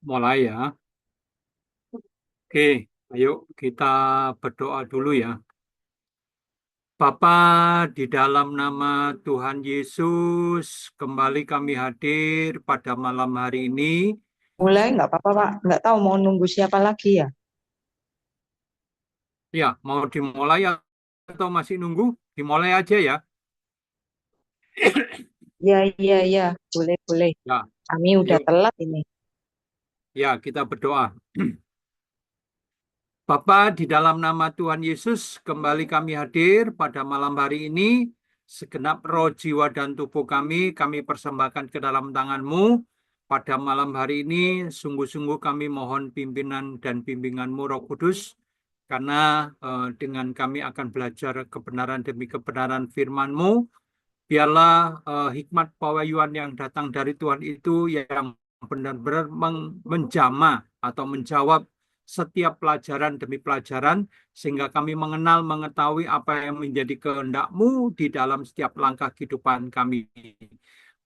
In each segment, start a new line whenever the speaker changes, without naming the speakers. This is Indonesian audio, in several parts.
Mulai ya. Oke, ayo kita berdoa dulu ya. Bapa, di dalam nama Tuhan Yesus, kembali kami hadir pada malam hari ini.
Mulai nggak apa-apa Pak, nggak tahu mau nunggu siapa lagi ya.
Ya, mau dimulai atau masih nunggu? Dimulai aja ya.
Iya, iya, iya, boleh, boleh.
Ya,
Kami udah
yuk,
telat ini.
ya kita berdoa. Bapa, di dalam nama Tuhan Yesus, kembali kami hadir pada malam hari ini. Segenap roh, jiwa, dan tubuh kami persembahkan ke dalam tangan-Mu. Pada malam hari ini, sungguh-sungguh kami mohon pimpinan dan bimbingan-Mu, Roh Kudus, karena dengan kami akan belajar kebenaran demi kebenaran firman-Mu. Biarlah hikmat pewahyuan yang datang dari Tuhan itu yang benar-benar menjamah atau menjawab setiap pelajaran demi pelajaran, sehingga kami mengenal, mengetahui apa yang menjadi kehendak-Mu di dalam setiap langkah kehidupan kami.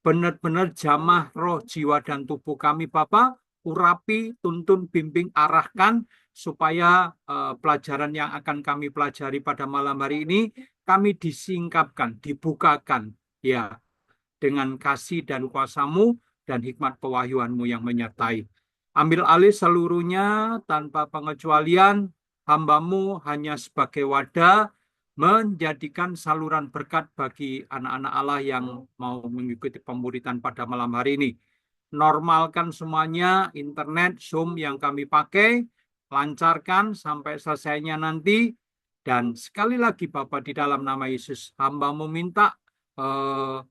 Benar-benar jamah roh, jiwa, dan tubuh kami, Bapa, urapi, tuntun, bimbing, arahkan, supaya pelajaran yang akan kami pelajari pada malam hari ini, kami disingkapkan, dibukakan, ya, dengan kasih dan kuasa-Mu dan hikmat pewahyuan-Mu yang menyertai. Ambil alih seluruhnya tanpa pengecualian, hamba-Mu hanya sebagai wadah menjadikan saluran berkat bagi anak-anak Allah yang mau mengikuti pemuritan pada malam hari ini. Normalkan semuanya, internet, Zoom yang kami pakai, lancarkan sampai selesainya nanti. Dan sekali lagi Bapak, di dalam nama Yesus, hamba-Mu minta eh,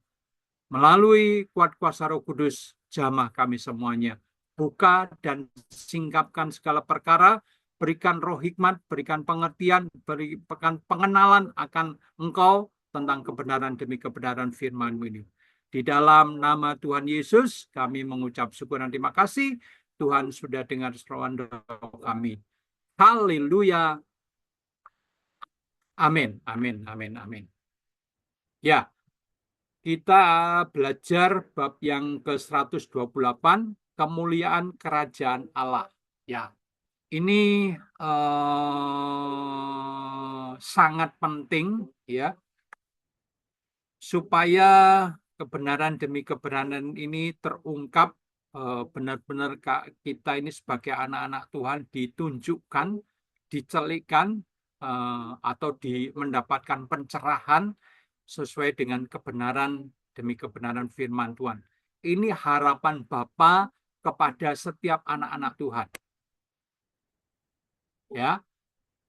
melalui kuat kuasa Roh Kudus, jamah kami semuanya. Buka dan singkapkan segala perkara, berikan roh hikmat, berikan pengertian, berikan pengenalan akan Engkau tentang kebenaran demi kebenaran firman-Mu ini. Di dalam nama Tuhan Yesus, kami mengucap syukur dan terima kasih. Tuhan sudah dengar seruan doa kami. Haleluya. Amin, amin, amin, amin. Ya, kita belajar bab yang ke-128, kemuliaan kerajaan Allah. Ya, ini sangat penting ya, supaya kebenaran demi kebenaran ini terungkap, benar-benar kita ini sebagai anak-anak Tuhan ditunjukkan, dicelikan, atau mendapatkan pencerahan sesuai dengan kebenaran demi kebenaran firman Tuhan. Ini harapan Bapa kepada setiap anak-anak Tuhan. Ya,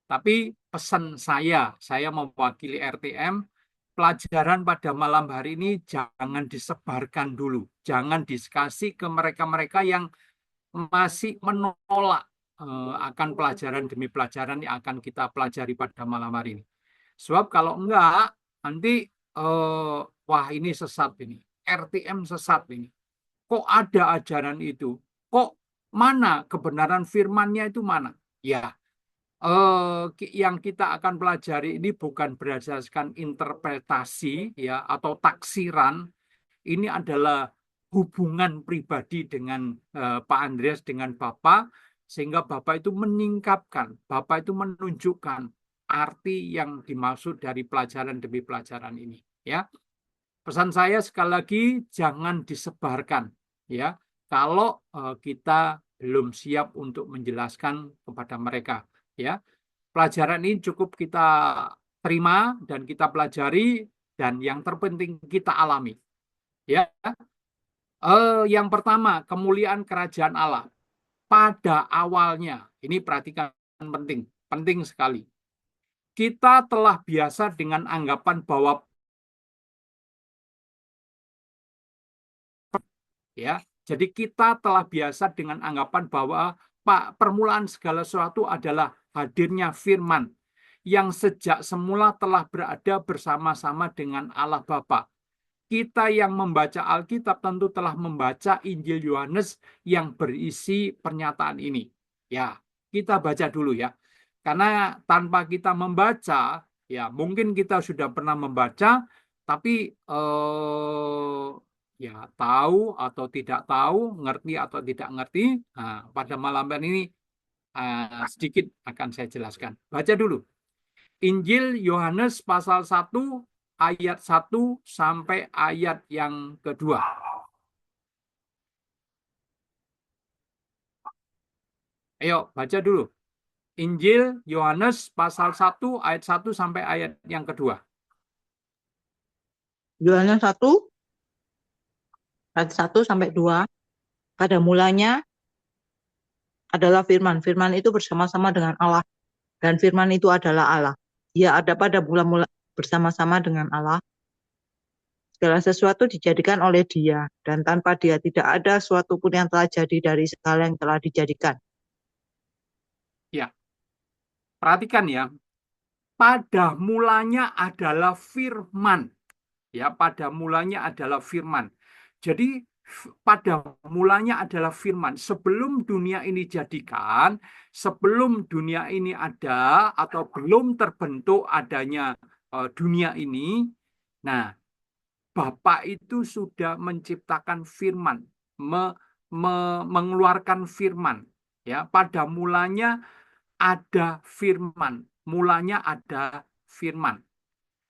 tapi pesan saya mewakili RTM, pelajaran pada malam hari ini jangan disebarkan dulu, jangan dikasih ke mereka-mereka yang masih menolak akan pelajaran demi pelajaran yang akan kita pelajari pada malam hari ini. Sebab kalau enggak, nanti wah ini sesat ini, RTM sesat ini. Kok ada ajaran itu? Kok mana kebenaran firmannya itu mana? Ya, yang kita akan pelajari ini bukan berdasarkan interpretasi ya atau taksiran. Ini adalah hubungan pribadi dengan Pak Andreas dengan Bapak, sehingga Bapak itu meningkatkan, Bapak itu menunjukkan arti yang dimaksud dari pelajaran demi pelajaran ini. Ya, pesan saya sekali lagi, jangan disebarkan. Ya, kalau kita belum siap untuk menjelaskan kepada mereka. Ya, pelajaran ini cukup kita terima dan kita pelajari, dan yang terpenting kita alami. Ya, yang pertama, kemuliaan kerajaan Allah. Pada awalnya, ini perhatikan, penting, penting sekali. Kita telah biasa dengan anggapan bahwa, ya, jadi kita telah biasa dengan anggapan bahwa permulaan segala sesuatu adalah hadirnya firman yang sejak semula telah berada bersama-sama dengan Allah Bapa. Kita yang membaca Alkitab tentu telah membaca Injil Yohanes yang berisi pernyataan ini. Ya, kita baca dulu ya. Karena tanpa kita membaca, ya mungkin kita sudah pernah membaca, tapi Ya, tahu atau tidak tahu, ngerti atau tidak ngerti. Nah, pada malam hari ini sedikit akan saya jelaskan. Baca dulu. Injil Yohanes pasal 1 ayat 1 sampai ayat yang kedua. Ayo, baca dulu. Injil Yohanes pasal 1 ayat 1 sampai ayat yang kedua.
Yohanes 1 ayat 1 sampai 2. Pada mulanya adalah firman. Firman itu bersama-sama dengan Allah dan firman itu adalah Allah. Ia ada pada mula-mula bersama-sama dengan Allah. Segala sesuatu dijadikan oleh Dia, dan tanpa Dia tidak ada sesuatu pun yang telah jadi dari segala yang telah dijadikan.
Ya, perhatikan ya. Pada mulanya adalah firman. Ya, pada mulanya adalah firman. Jadi pada mulanya adalah firman. Sebelum dunia ini jadikan, sebelum dunia ini ada atau belum terbentuk adanya dunia ini, nah Bapa itu sudah menciptakan firman, mengeluarkan firman. Ya, pada mulanya ada firman, mulanya ada firman.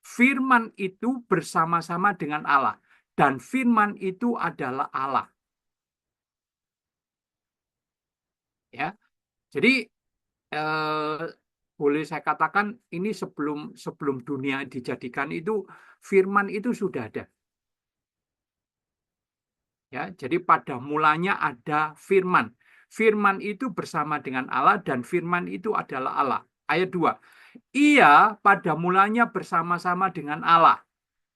Firman itu bersama-sama dengan Allah dan firman itu adalah Allah. Ya, jadi eh, boleh saya katakan ini sebelum sebelum dunia dijadikan itu firman itu sudah ada. Ya, jadi pada mulanya ada firman. Firman itu bersama dengan Allah dan firman itu adalah Allah. Ayat 2. Ia pada mulanya bersama-sama dengan Allah.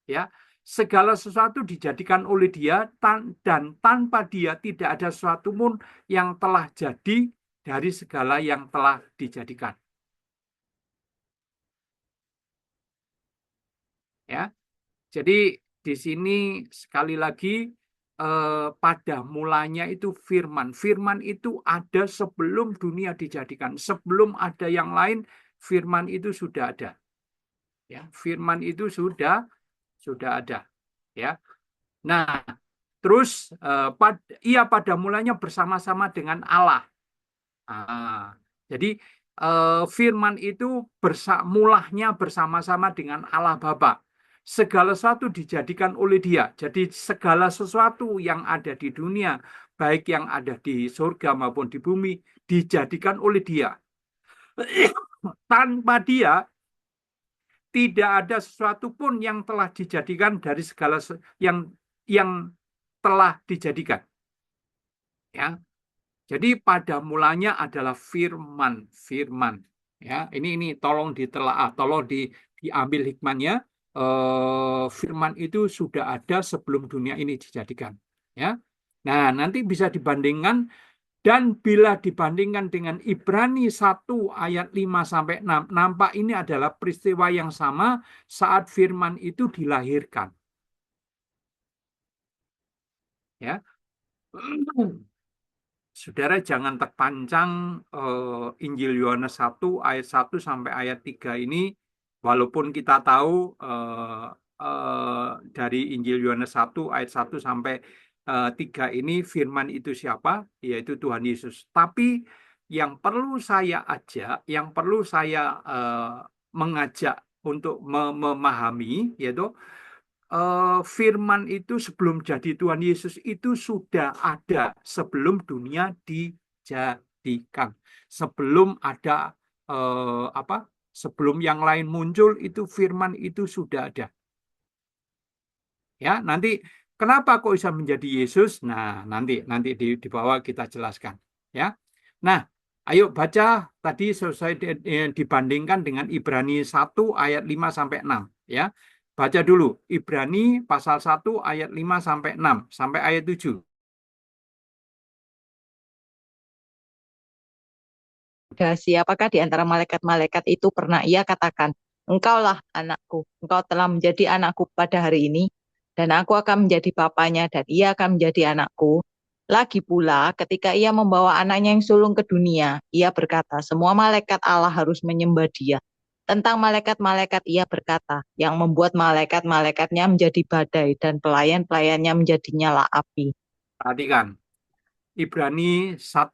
Ya, segala sesuatu dijadikan oleh Dia dan tanpa Dia tidak ada sesuatu pun yang telah jadi dari segala yang telah dijadikan. Ya, jadi di sini sekali lagi pada mulanya itu firman. Firman itu ada sebelum dunia dijadikan. Sebelum ada yang lain, firman itu sudah ada. Ya, firman itu sudah ada. Ya. Nah, terus ia pada mulanya bersama-sama dengan Allah. Jadi firman itu mulanya bersama-sama dengan Allah Bapa. Segala sesuatu dijadikan oleh Dia. Jadi segala sesuatu yang ada di dunia, baik yang ada di surga maupun di bumi, dijadikan oleh Dia. Tanpa Dia tidak ada sesuatu pun yang telah dijadikan dari segala yang telah dijadikan. Ya, jadi pada mulanya adalah firman, firman. Ya, ini tolong ditelaah, tolong diambil hikmahnya. Firman itu sudah ada sebelum dunia ini dijadikan. Ya, nah nanti bisa dibandingkan dan bila dibandingkan dengan Ibrani 1 ayat 5 sampai 6, nampak ini adalah peristiwa yang sama saat firman itu dilahirkan. Ya. Saudara jangan terpancang Injil Yohanes 1 ayat 1 sampai ayat 3 ini walaupun kita tahu dari Injil Yohanes 1 ayat 1 sampai 3 ini firman itu siapa? Yaitu Tuhan Yesus. Tapi yang perlu saya ajak, yang perlu saya mengajak untuk memahami yaitu firman itu sebelum jadi Tuhan Yesus itu sudah ada sebelum dunia dijadikan. Sebelum ada apa? Sebelum yang lain muncul itu firman itu sudah ada. Ya, nanti kenapa kok bisa menjadi Yesus? Nah, nanti di bawah kita jelaskan, ya. Nah, ayo baca tadi selesai dibandingkan dengan Ibrani 1 ayat 5 sampai 6, ya. Baca dulu Ibrani pasal 1 ayat 5 sampai 6 sampai ayat 7.
Siapakah di antara malaikat-malaikat itu pernah ia katakan, engkaulah anakku, engkau telah menjadi anakku pada hari ini, dan aku akan menjadi bapanya, dan ia akan menjadi anakku. Lagi pula, ketika ia membawa anaknya yang sulung ke dunia, ia berkata, semua malaikat Allah harus menyembah dia. Tentang malaikat-malaikat ia berkata, yang membuat malaikat-malaikatnya menjadi badai dan pelayan-pelayannya menjadi nyala api.
Perhatikan. Ibrani 1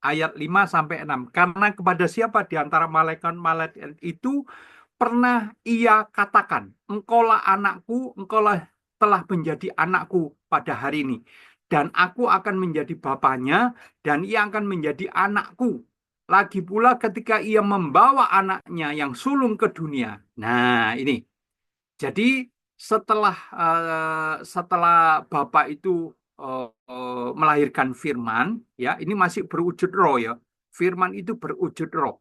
ayat 5 sampai 6. Karena kepada siapa di antara malaikat-malaikat itu pernah ia katakan, engkaulah anakku, engkaulah telah menjadi anakku pada hari ini. Dan aku akan menjadi bapaknya, dan ia akan menjadi anakku. Lagi pula ketika ia membawa anaknya yang sulung ke dunia. Nah, ini. Jadi setelah Bapak itu melahirkan Firman, ya ini masih berwujud roh ya. Firman itu berwujud roh,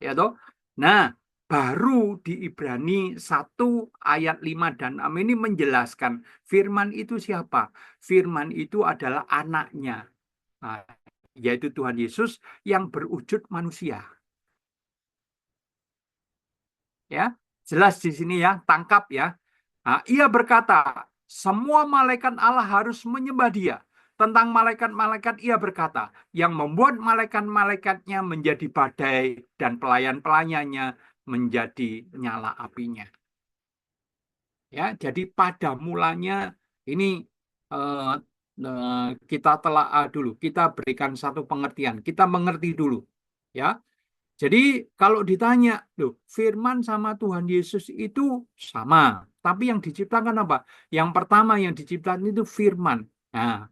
ya toh. Nah, baru di Ibrani 1 ayat 5 dan 6 ini menjelaskan Firman itu siapa? Firman itu adalah anaknya, nah, yaitu Tuhan Yesus yang berwujud manusia. Ya, jelas di sini ya, tangkap ya. Nah, ia berkata, semua malaikat Allah harus menyembah dia. Tentang malaikat-malaikat ia berkata, yang membuat malaikat-malaikatnya menjadi badai dan pelayan-pelayannya menjadi nyala apinya. Ya, jadi pada mulanya ini eh, kita telah dulu, kita berikan satu pengertian, kita mengerti dulu, ya. Jadi kalau ditanya, loh, firman sama Tuhan Yesus itu sama. Tapi yang diciptakan apa? Yang pertama yang diciptakan itu firman. Nah,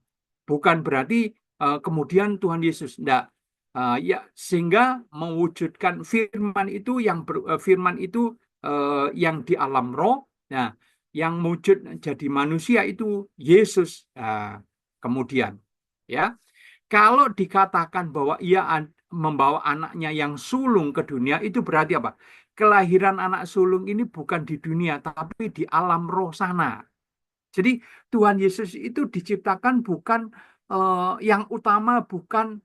bukan berarti kemudian Tuhan Yesus. Enggak. Ya, sehingga mewujudkan firman itu firman itu yang di alam roh. Nah, yang wujud jadi manusia itu Yesus. Nah, kemudian, ya. Kalau dikatakan bahwa ia membawa anaknya yang sulung ke dunia, itu berarti apa? Kelahiran anak sulung ini bukan di dunia, tapi di alam roh sana. Jadi Tuhan Yesus itu diciptakan bukan yang utama bukan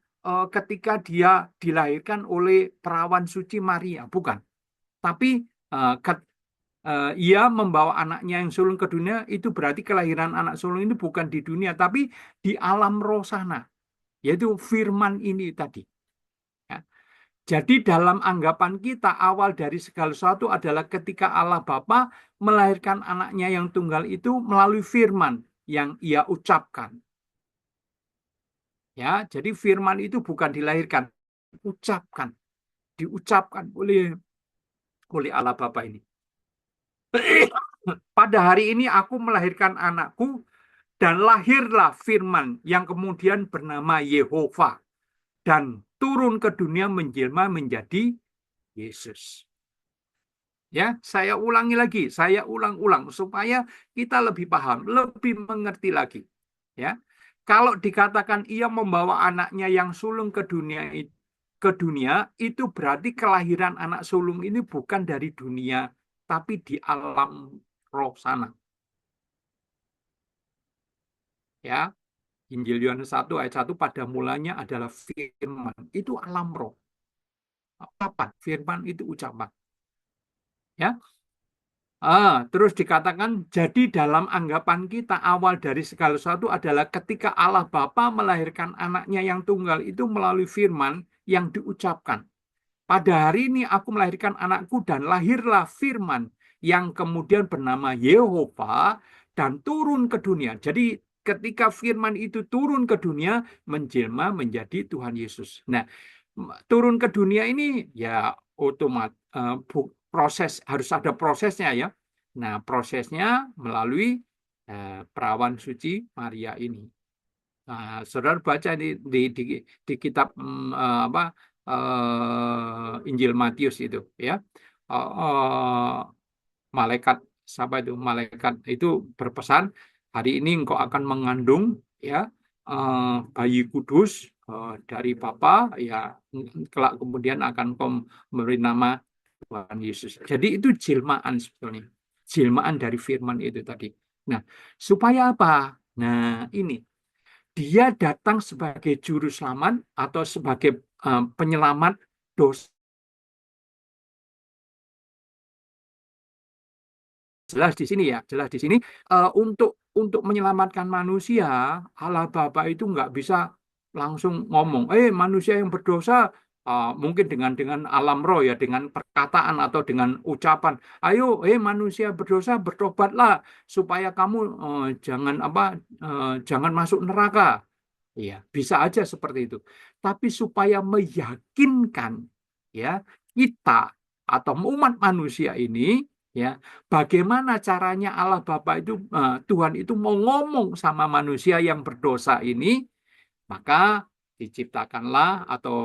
ketika dia dilahirkan oleh perawan suci Maria, bukan. Tapi ia membawa anaknya yang sulung ke dunia, itu berarti kelahiran anak sulung ini bukan di dunia, tapi di alam roh sana, yaitu firman ini tadi. Ya. Jadi dalam anggapan kita awal dari segala sesuatu adalah ketika Allah Bapa melahirkan anaknya yang tunggal itu melalui firman yang ia ucapkan. Ya, jadi firman itu bukan dilahirkan, ucapkan, diucapkan oleh Allah Bapa ini. Pada hari ini aku melahirkan anakku dan lahirlah firman yang kemudian bernama Yehova dan turun ke dunia menjelma menjadi Yesus. Ya, saya ulangi lagi, saya ulang-ulang supaya kita lebih paham, lebih mengerti lagi. Ya, kalau dikatakan ia membawa anaknya yang sulung ke dunia itu berarti kelahiran anak sulung ini bukan dari dunia, tapi di alam roh sana. Ya, Injil Yohanes 1 ayat 1 pada mulanya adalah firman. Itu alam roh. Ucapan, firman itu ucapan. Ya. Terus dikatakan, jadi dalam anggapan kita awal dari segala sesuatu adalah ketika Allah Bapa melahirkan anaknya yang tunggal itu melalui firman yang diucapkan. Pada hari ini aku melahirkan anakku dan lahirlah firman yang kemudian bernama Yehova dan turun ke dunia. Jadi ketika firman itu turun ke dunia, menjelma menjadi Tuhan Yesus. Nah, turun ke dunia ini ya otomatis proses harus ada prosesnya ya. Nah, prosesnya melalui perawan suci Maria ini. Nah, saudara baca di kitab Injil Matius itu ya. Malaikat siapa itu? Malaikat itu berpesan hari ini engkau akan mengandung ya bayi kudus dari Bapa ya kelak kemudian akan kau memberi nama Tuhan Yesus. Jadi itu jelmaan sebetulnya. Jelmaan dari firman itu tadi. Nah, supaya apa? Nah, ini dia datang sebagai juru selamat atau sebagai penyelamat dosa. Jelas di sini ya, jelas di sini untuk menyelamatkan manusia, Allah Bapa itu nggak bisa langsung ngomong, manusia yang berdosa mungkin dengan alam roh ya, dengan perkataan atau dengan ucapan, ayo manusia berdosa bertobatlah supaya kamu jangan masuk neraka. Iya, bisa aja seperti itu. Tapi supaya meyakinkan ya kita atau umat manusia ini ya, bagaimana caranya Allah Bapa itu Tuhan itu mau ngomong sama manusia yang berdosa ini, maka diciptakanlah atau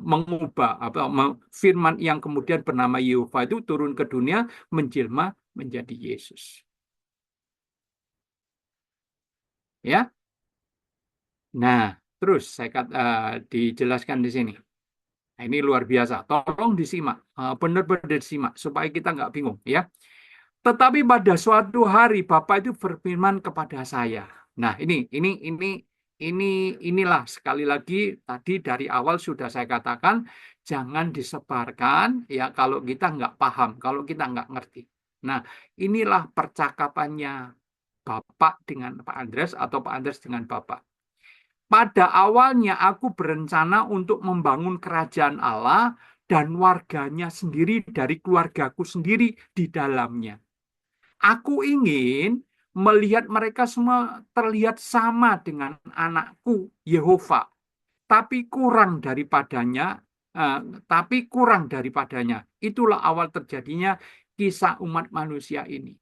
mengubah firman yang kemudian bernama Yehova itu turun ke dunia menjelma menjadi Yesus. Ya. Nah, terus dijelaskan di sini. Nah, ini luar biasa. Tolong disimak, benar-benar disimak supaya kita nggak bingung ya. Tetapi pada suatu hari Bapak itu berfirman kepada saya. Nah, inilah sekali lagi tadi dari awal sudah saya katakan jangan disebarkan ya kalau kita nggak paham, kalau kita nggak ngerti. Nah, inilah percakapannya Bapak dengan Pak Andres atau Pak Andres dengan Bapak. Pada awalnya aku berencana untuk membangun kerajaan Allah dan warganya sendiri dari keluargaku sendiri di dalamnya. Aku ingin melihat mereka semua terlihat sama dengan anakku Yehova, tapi kurang daripadanya, eh, Itulah awal terjadinya kisah umat manusia ini.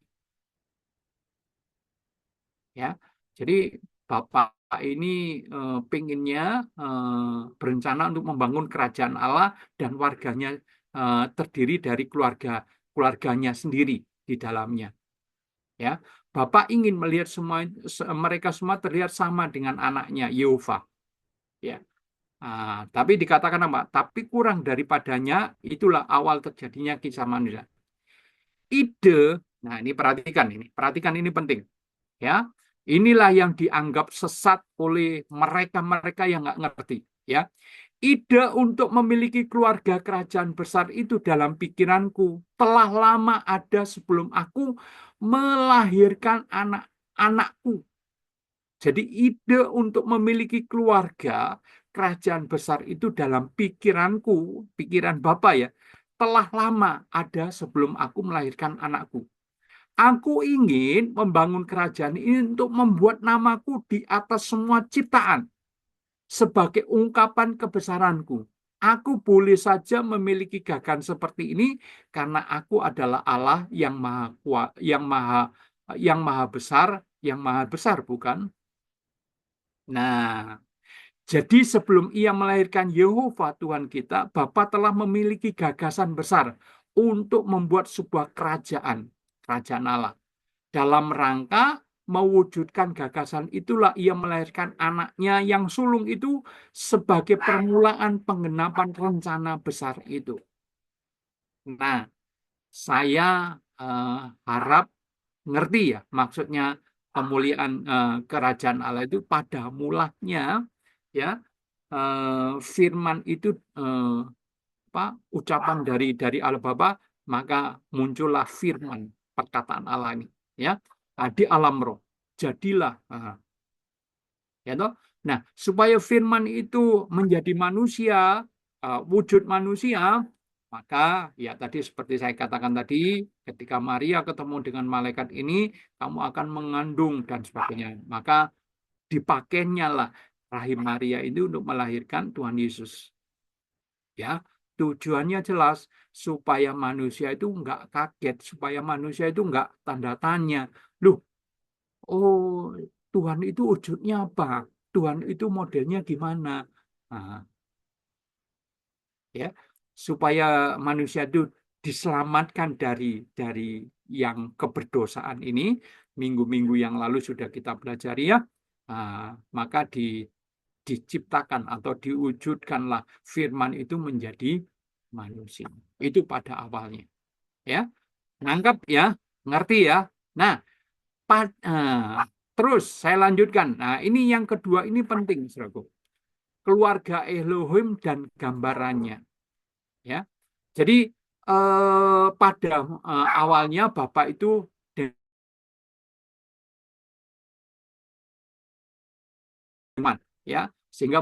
Ya, jadi Bapak ini pengennya berencana untuk membangun kerajaan Allah dan warganya terdiri dari keluarganya sendiri di dalamnya. Ya, Bapak ingin melihat mereka semua terlihat sama dengan anaknya Yehova. Ya, tapi dikatakan apa? Tapi kurang daripadanya, itulah awal terjadinya kisah manusia. Ide, nah perhatikan ini penting. Ya, inilah yang dianggap sesat oleh mereka-mereka yang nggak ngerti. Ya, ide untuk memiliki keluarga kerajaan besar itu dalam pikiranku telah lama ada sebelum aku melahirkan anak-anakku. Jadi ide untuk memiliki keluarga kerajaan besar itu dalam pikiranku, pikiran Bapak ya, telah lama ada sebelum aku melahirkan anakku. Aku ingin membangun kerajaan ini untuk membuat namaku di atas semua ciptaan sebagai ungkapan kebesaranku. Aku boleh saja memiliki gagasan seperti ini karena aku adalah Allah yang maha kuat, yang maha besar, bukan? Nah, jadi sebelum ia melahirkan Yehova Tuhan kita, Bapa telah memiliki gagasan besar untuk membuat sebuah kerajaan Allah. Dalam rangka mewujudkan gagasan itulah ia melahirkan anaknya yang sulung itu sebagai permulaan penggenapan rencana besar itu. Nah, saya harap ngerti ya maksudnya pemulihan kerajaan Allah itu pada mulanya ya firman itu ucapan dari Allah Bapa, maka muncullah firman perkataan Allah ini ya di alam roh jadilah ya toh. Nah, supaya firman itu menjadi manusia, wujud manusia, maka ya tadi seperti saya katakan tadi, ketika Maria ketemu dengan malaikat ini, kamu akan mengandung dan sebagainya. Maka dipakainya lah rahim Maria ini untuk melahirkan Tuhan Yesus. Ya, tujuannya jelas supaya manusia itu nggak kaget, supaya manusia itu nggak tanda tanya. Loh, oh Tuhan itu wujudnya apa? Tuhan itu modelnya gimana? Nah, ya, supaya manusia itu diselamatkan dari yang keberdosaan ini, minggu-minggu yang lalu sudah kita pelajari ya. Maka diciptakan atau diwujudkanlah firman itu menjadi manusia. Itu pada awalnya. Ya, nangkap ya, ngerti ya. Nah, terus saya lanjutkan. Nah, ini yang kedua ini penting, saudaraku. Keluarga Elohim dan gambarannya. Ya, jadi pada awalnya Bapak itu ya sehingga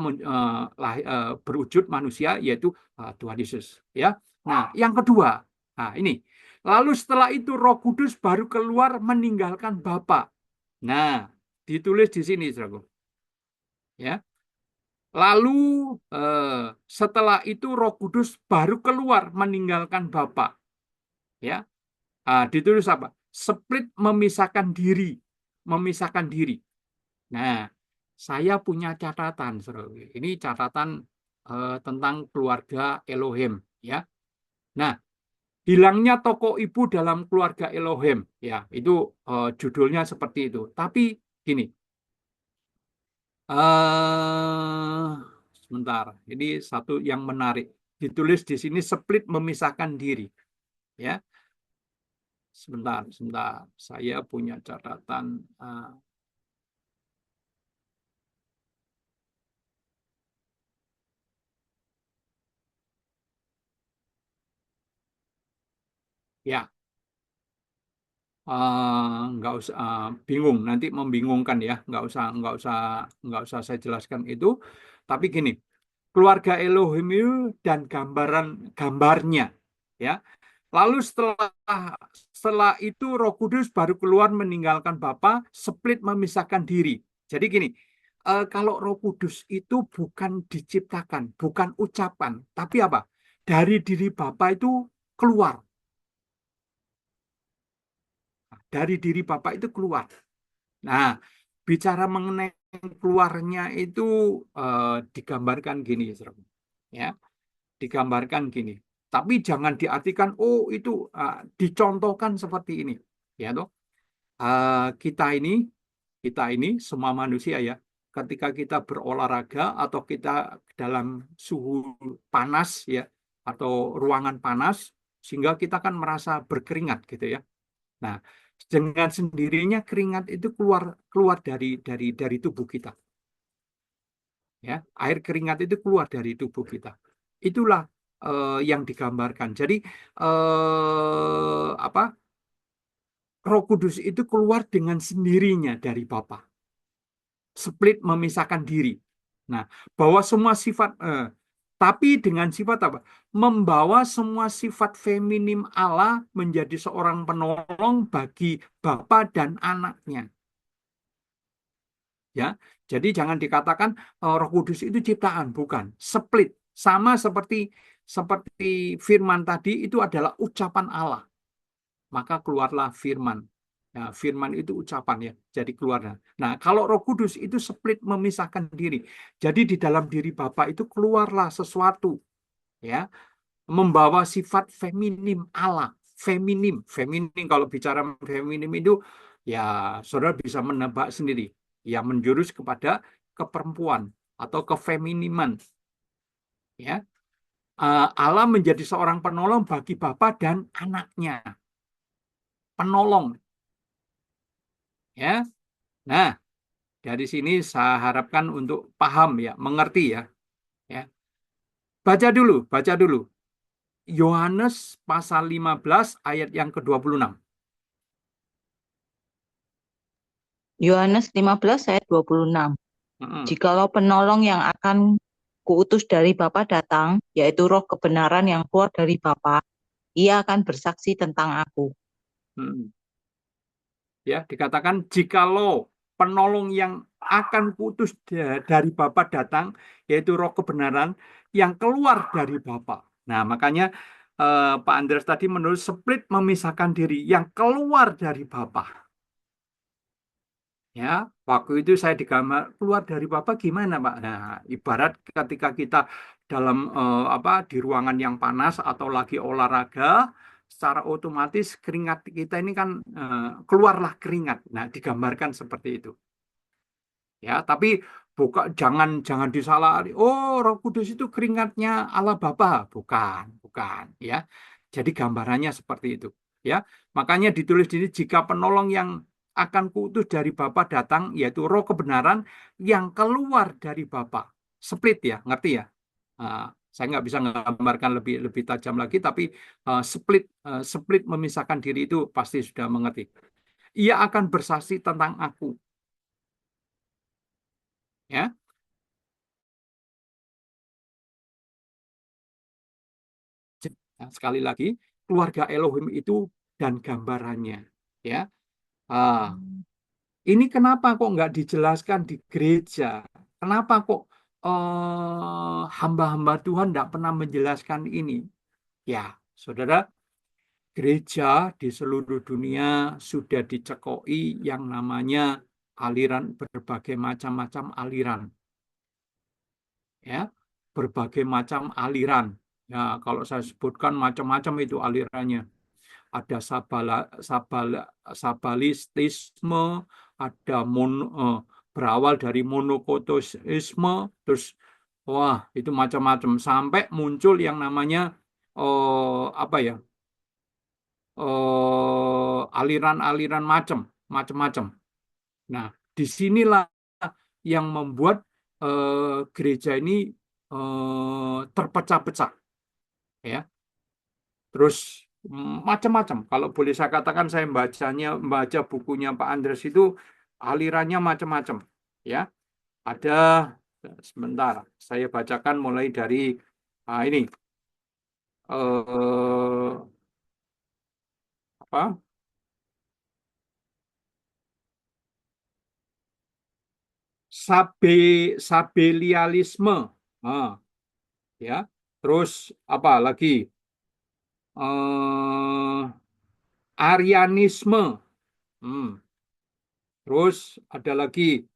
berwujud manusia yaitu Tuhan Yesus. Ya. Nah, yang kedua, nah ini. Lalu setelah itu Roh Kudus baru keluar meninggalkan Bapa. Nah, ditulis di sini, saudaraku. Ya. Lalu setelah itu Roh Kudus baru keluar meninggalkan Bapa. Ya. Ditulis apa? Split memisahkan diri, memisahkan diri. Nah, saya punya catatan, saudaraku. Ini catatan tentang keluarga Elohim, ya. Nah, hilangnya tokoh ibu dalam keluarga Elohim, ya, itu judulnya seperti itu. Tapi gini, sebentar, ini satu yang menarik. Ditulis di sini split memisahkan diri, ya. Sebentar, sebentar. Saya punya catatan. Ya, nggak usah bingung, nanti membingungkan ya. Nggak usah saya jelaskan itu. Tapi gini, keluarga Elohim itu dan gambarnya, ya. Lalu setelah itu Roh Kudus baru keluar meninggalkan Bapa, split memisahkan diri. Jadi gini, kalau Roh Kudus itu bukan diciptakan, bukan ucapan, tapi apa? Dari diri Bapa itu keluar, dari diri Bapa itu keluar. Nah, bicara mengenai keluarnya itu digambarkan gini, saudara. Ya, digambarkan gini. Tapi jangan diartikan, oh itu dicontohkan seperti ini, ya toh. Kita ini semua manusia ya. Ketika kita berolahraga atau kita dalam suhu panas ya, atau ruangan panas, sehingga kita kan merasa berkeringat gitu ya. Nah, dengan sendirinya keringat itu keluar keluar dari tubuh kita. Ya, air keringat itu keluar dari tubuh kita. Itulah yang digambarkan. Jadi apa? Roh Kudus itu keluar dengan sendirinya dari Bapa. Split memisahkan diri. Nah, bahwa semua sifat tapi dengan sifat apa? Membawa semua sifat feminim Allah menjadi seorang penolong bagi Bapa dan anaknya. Ya, jadi jangan dikatakan Roh Kudus itu ciptaan, bukan. Split, sama seperti seperti firman tadi itu adalah ucapan Allah. Maka keluarlah firman. Nah, firman itu ucapan ya, jadi keluarnya. Nah, kalau Roh Kudus itu split memisahkan diri. Jadi di dalam diri Bapa itu keluarlah sesuatu ya, membawa sifat feminim Allah. Feminim, feminim kalau bicara feminim itu ya saudara bisa menebak sendiri. Ya menjurus kepada keperempuan atau kefeminiman ya. Allah menjadi seorang penolong bagi Bapa dan anaknya. Penolong ya. Nah, dari sini saya harapkan untuk paham ya, mengerti ya. Ya. Baca dulu. Yohanes pasal 15 ayat yang ke-26.
Yohanes 15 ayat 26.
Mm-mm.
Jikalau penolong yang akan kuutus dari Bapa datang, yaitu roh kebenaran yang keluar dari Bapa, ia akan bersaksi tentang aku.
Mm-mm. Ya, dikatakan jikalau penolong yang akan kuutus dari Bapa datang, yaitu roh kebenaran yang keluar dari Bapa. Nah, makanya Pak Andreas tadi menulis split memisahkan diri yang keluar dari Bapa. Ya, waktu itu saya digambar keluar dari Bapak gimana, Pak? Nah, ibarat ketika kita dalam apa di ruangan yang panas atau lagi olahraga, secara otomatis keringat kita ini kan keluarlah keringat. Nah, digambarkan seperti itu. Ya, tapi jangan jangan disalahi. Oh, Roh Kudus itu keringatnya Allah Bapa, bukan, bukan, ya. Jadi gambarannya seperti itu, ya. Makanya ditulis di sini jika penolong yang akan kuutus dari Bapa datang, yaitu Roh kebenaran yang keluar dari Bapa. Split ya, ngerti ya? Ah, saya nggak bisa menggambarkan lebih lebih tajam lagi, tapi split memisahkan diri itu pasti sudah mengerti. Ia akan bersaksi tentang aku, ya. Nah, sekali lagi, keluarga Elohim itu dan gambarannya. Ya, ah, ini kenapa kok nggak dijelaskan di gereja? Kenapa kok hamba-hamba Tuhan nggak pernah menjelaskan ini? Ya, saudara, gereja di seluruh dunia sudah dicekoi yang namanya aliran, berbagai macam-macam aliran. Ya, berbagai macam aliran. Ya, kalau saya sebutkan macam-macam itu alirannya. Ada sabalistisme, ada berawal dari monokotisisme, terus wah itu macam-macam sampai muncul yang namanya apa ya, aliran-aliran macam-macam. Nah, disinilah yang membuat gereja ini terpecah-pecah, ya. Terus macam-macam. Kalau boleh saya katakan, saya membaca bukunya Pak Andres itu alirannya macam-macam. Ya, ada, sebentar, saya bacakan mulai dari ini eh, apa? Sabelialisme. Ah, ya. Terus apa lagi? Eh, Arianisme. Hmm. Terus ada lagi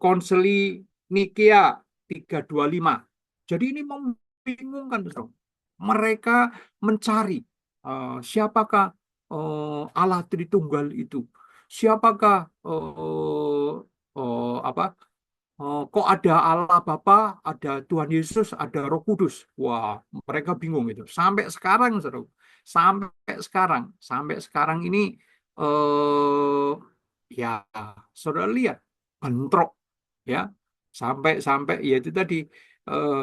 Konsili Nikea 325. Jadi ini membingungkan, Saudara. Mereka mencari siapakah Allah Tritunggal itu? Siapakah apa? Kok ada Allah Bapa, ada Tuhan Yesus, ada Roh Kudus. Wah, mereka bingung itu. Sampai sekarang, Saudara. Sampai sekarang ini eh, ya, saudara lihat bentrok, ya, sampai ya itu tadi,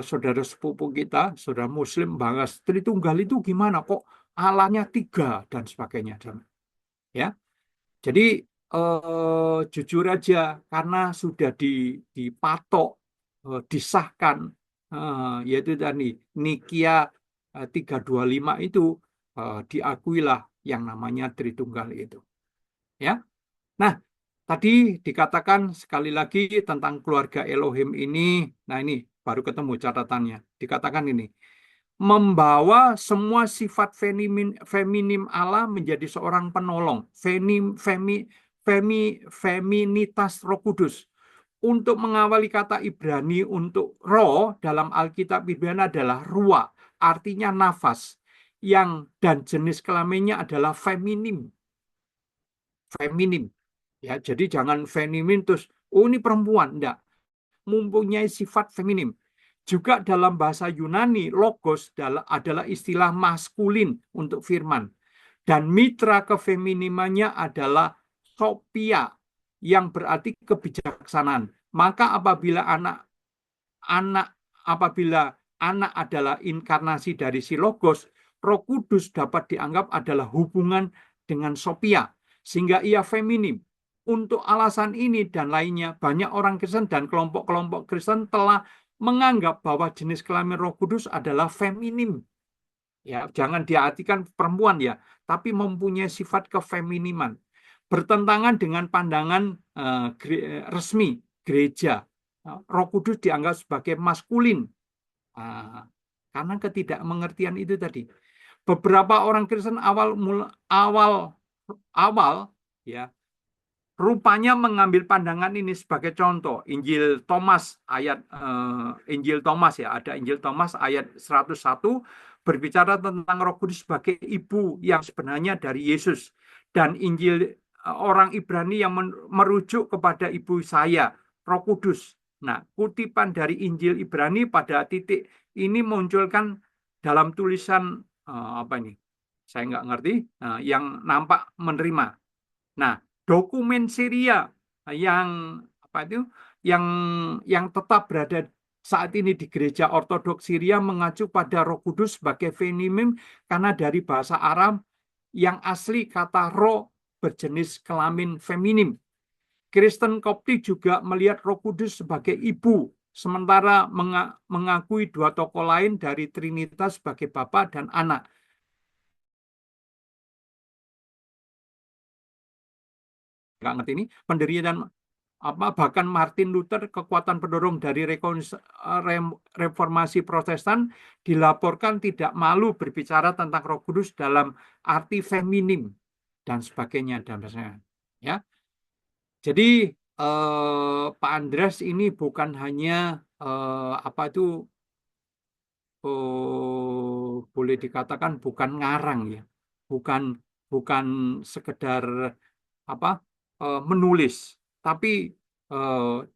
saudara sepupu kita, saudara Muslim bahas Tritunggal itu gimana kok Allahnya tiga dan sebagainya, ya. Jadi jujur aja, karena sudah dipatok, disahkan, yaitu tadi Nikia 325 itu, diakuilah yang namanya Tritunggal itu, ya. Nah, tadi dikatakan sekali lagi tentang keluarga Elohim ini. Nah, ini baru ketemu catatannya. Dikatakan ini, membawa semua sifat feminim Allah menjadi seorang penolong. Feminitas Roh Kudus. Untuk mengawali kata Ibrani untuk roh dalam Alkitab Ibrani adalah ruah, artinya nafas. Dan jenis kelaminnya adalah feminim. Feminim. Ya, jadi jangan feminim terus, oh ini perempuan. Enggak. Mempunyai sifat feminim. Juga dalam bahasa Yunani, logos adalah istilah maskulin untuk firman. Dan mitra kefeminimannya adalah sophia, yang berarti kebijaksanaan. Maka anak apabila anak adalah inkarnasi dari si logos, Roh Kudus dapat dianggap adalah hubungan dengan sophia, sehingga ia feminim. Untuk alasan ini dan lainnya, banyak orang Kristen dan kelompok-kelompok Kristen telah menganggap bahwa jenis kelamin Roh Kudus adalah feminim. Ya, jangan diartikan perempuan ya, tapi mempunyai sifat kefeminiman. Bertentangan dengan pandangan resmi gereja. Roh Kudus dianggap sebagai maskulin. Karena ketidakmengertian itu tadi. Beberapa orang Kristen awal ya, rupanya mengambil pandangan ini sebagai contoh. Injil Thomas ya, ada Injil Thomas ayat 101 berbicara tentang Roh Kudus sebagai ibu yang sebenarnya dari Yesus, dan Injil orang Ibrani yang merujuk kepada ibu saya, Roh Kudus. Nah, kutipan dari Injil Ibrani pada titik ini munculkan dalam tulisan apa ini? Saya nggak ngerti. Yang nampak menerima. Nah, dokumen Syria yang apa itu, yang tetap berada saat ini di gereja ortodoks Syria mengacu pada Roh Kudus sebagai feminim, karena dari bahasa Arab yang asli kata roh berjenis kelamin feminim. Kristen Koptik juga melihat Roh Kudus sebagai ibu sementara mengakui dua tokoh lain dari Trinitas sebagai Bapa dan Anak. Nggak ngerti ini pendirian dan bahkan Martin Luther, kekuatan pendorong dari reformasi Protestan, dilaporkan tidak malu berbicara tentang Roh Kudus dalam arti feminim dan sebagainya dan sebagainya. Ya, jadi Pak Andreas ini bukan hanya apa itu boleh dikatakan bukan ngarang ya, bukan bukan sekedar apa menulis, tapi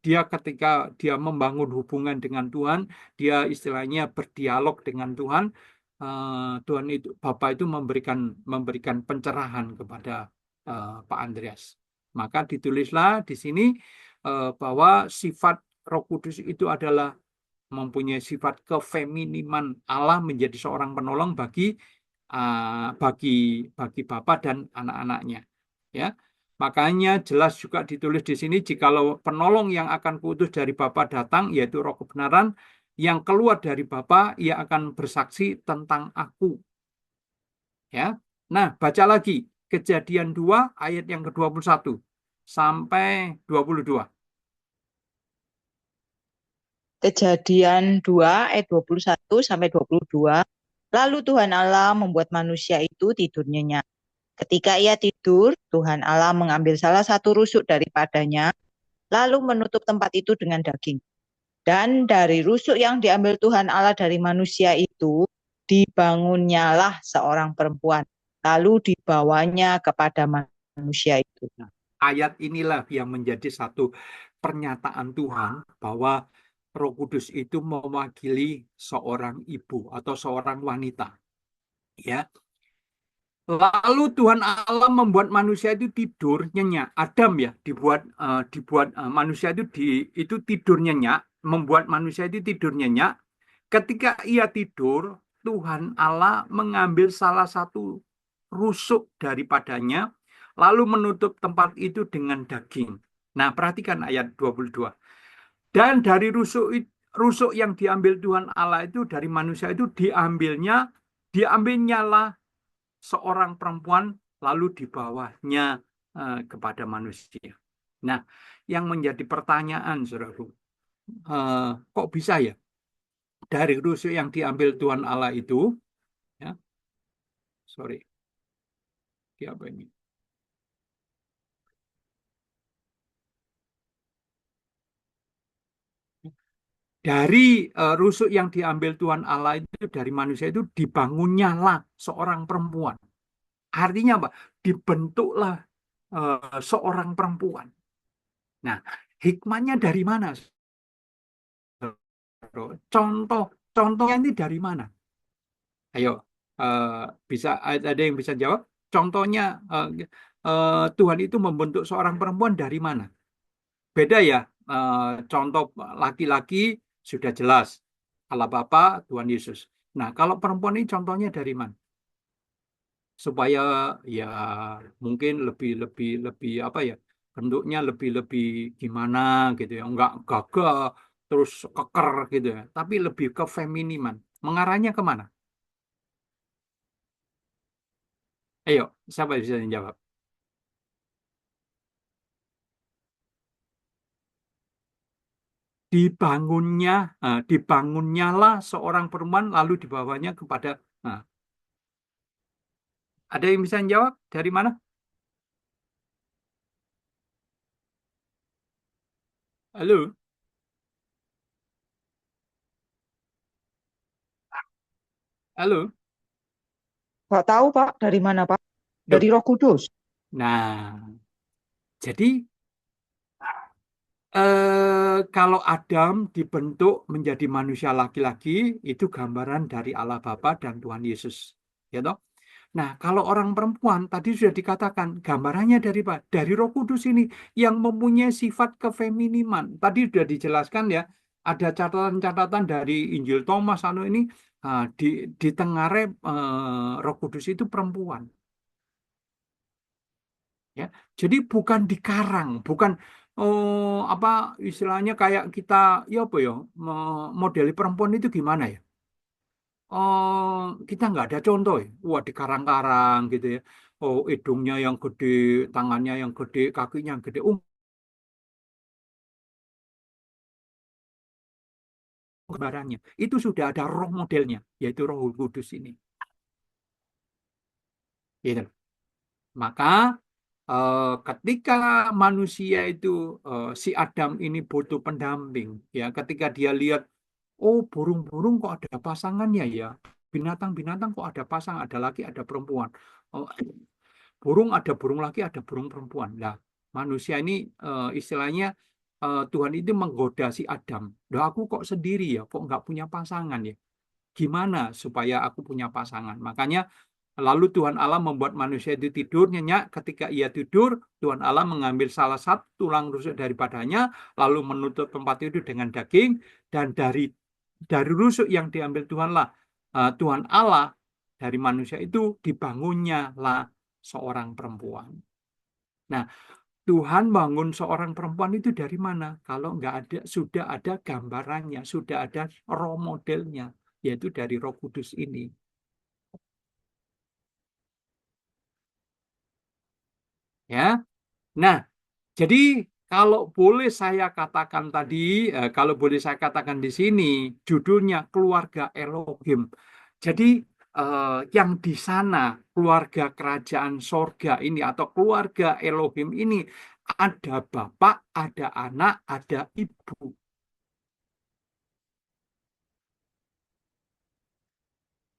dia ketika dia membangun hubungan dengan Tuhan, dia istilahnya berdialog dengan Tuhan. Tuhan itu Bapa itu memberikan pencerahan kepada Pak Andreas. Maka ditulislah di sini bahwa sifat Roh Kudus itu adalah mempunyai sifat kefeminiman Allah menjadi seorang penolong bagi bagi Bapa dan anak-anaknya. Ya, makanya jelas juga ditulis di sini, jikalau penolong yang akan kuutus dari Bapa datang, yaitu Roh kebenaran, yang keluar dari Bapa, ia akan bersaksi tentang aku. Ya, nah baca lagi Kejadian 2 ayat yang ke-21 sampai 22.
Kejadian 2 ayat 21 sampai 22. Lalu Tuhan Allah membuat manusia itu tidur nyenyak. Ketika ia tidur, Tuhan Allah mengambil salah satu rusuk daripadanya, lalu menutup tempat itu dengan daging. Dan dari rusuk yang diambil Tuhan Allah dari manusia itu, dibangunnyalah seorang perempuan, lalu dibawanya kepada manusia itu.
Nah, ayat inilah yang menjadi satu pernyataan Tuhan bahwa Roh Kudus itu mewakili seorang ibu atau seorang wanita. Ya, lalu Tuhan Allah membuat manusia itu tidur nyenyak. Adam ya dibuat manusia itu tidur nyenyak, membuat manusia itu tidur nyenyak. Ketika ia tidur, Tuhan Allah mengambil salah satu rusuk daripadanya, lalu menutup tempat itu dengan daging. Nah, perhatikan ayat 22. Dan dari rusuk yang diambil Tuhan Allah itu dari manusia itu diambilnya lah seorang perempuan, lalu dibawanya kepada manusia. Nah, yang menjadi pertanyaan, saudaraku, kok bisa ya dari rusuk yang diambil Tuhan Allah itu, ya, sorry, apa ini? Dari rusuk yang diambil Tuhan Allah itu dari manusia itu dibangunnya lah seorang perempuan. Artinya apa? Dibentuklah seorang perempuan. Nah, hikmahnya dari mana? Contohnya ini dari mana? Ayo, eh, ada yang bisa jawab? Contohnya Tuhan itu membentuk seorang perempuan dari mana? Beda ya. Contoh laki-laki sudah jelas, Allah Bapa, Tuhan Yesus. Nah, kalau perempuan ini contohnya dari mana? Supaya ya mungkin lebih lebih lebih apa ya? Bentuknya lebih lebih gimana gitu ya. Enggak gagah terus keker gitu ya. Tapi lebih ke feminiman. Mengarahnya kemana? Ayo, siapa yang bisa menjawab? Dibangunnyalah seorang perempuan lalu dibawanya kepada. Nah, ada yang bisa menjawab dari mana? Halo, halo.
Nggak tahu, Pak, dari mana, Pak?
Loh,
Dari Roh Kudus.
nah, jadi kalau Adam dibentuk menjadi manusia laki-laki, itu gambaran dari Allah Bapa dan Tuhan Yesus. Ya toh? Nah, kalau orang perempuan tadi sudah dikatakan gambarannya dari apa? Dari Roh Kudus ini yang mempunyai sifat kefeminiman. Tadi sudah dijelaskan ya, ada catatan-catatan dari Injil Thomas ini di Tengarai Roh Kudus itu perempuan. Ya, jadi bukan dikarang, bukan apa istilahnya kayak kita ya apa ya modeli perempuan itu gimana ya? Kita nggak ada contoh ya. Wah, di karang-karang gitu ya. Oh, hidungnya yang gede, tangannya yang gede, kakinya yang gede. Gambarannya itu sudah ada roh modelnya, yaitu Roh Kudus ini. Gitu. Maka ketika manusia itu si Adam ini butuh pendamping, ya, ketika dia lihat, oh burung-burung kok ada pasangannya ya, binatang-binatang kok ada pasang, ada laki, ada perempuan. Oh, burung ada burung laki, ada burung perempuan. Nah, manusia ini istilahnya Tuhan itu menggoda si Adam. Loh, aku kok sendiri ya, kok nggak punya pasangan ya? Gimana supaya aku punya pasangan? Makanya lalu Tuhan Allah membuat manusia itu tidur nyenyak. Ketika ia tidur, Tuhan Allah mengambil salah satu tulang rusuk daripadanya, lalu menutup tempat itu dengan daging, dan dari rusuk yang diambil Tuhan Allah dari manusia itu dibangunnya lah seorang perempuan. Nah, Tuhan bangun seorang perempuan itu dari mana? Kalau nggak ada, sudah ada gambarannya, sudah ada role modelnya, yaitu dari Roh Kudus ini. Ya, nah, jadi kalau boleh saya katakan tadi, kalau boleh saya katakan di sini, judulnya Keluarga Elohim. Jadi yang di sana keluarga kerajaan sorga ini atau keluarga Elohim ini ada bapak, ada anak, ada ibu.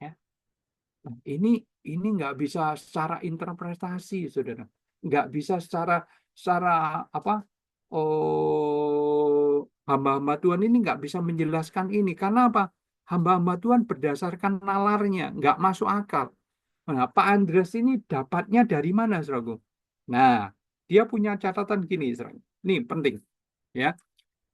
Ya. Nah, ini nggak bisa secara interpretasi, saudara. Nggak bisa secara apa? Hamba-hamba Tuhan ini nggak bisa menjelaskan ini. Karena apa? Hamba-hamba Tuhan berdasarkan nalarnya, nggak masuk akal. Nah, Pak Andres ini dapatnya dari mana, saudaraku? Nah, dia punya catatan gini, saudara. Ini penting, ya.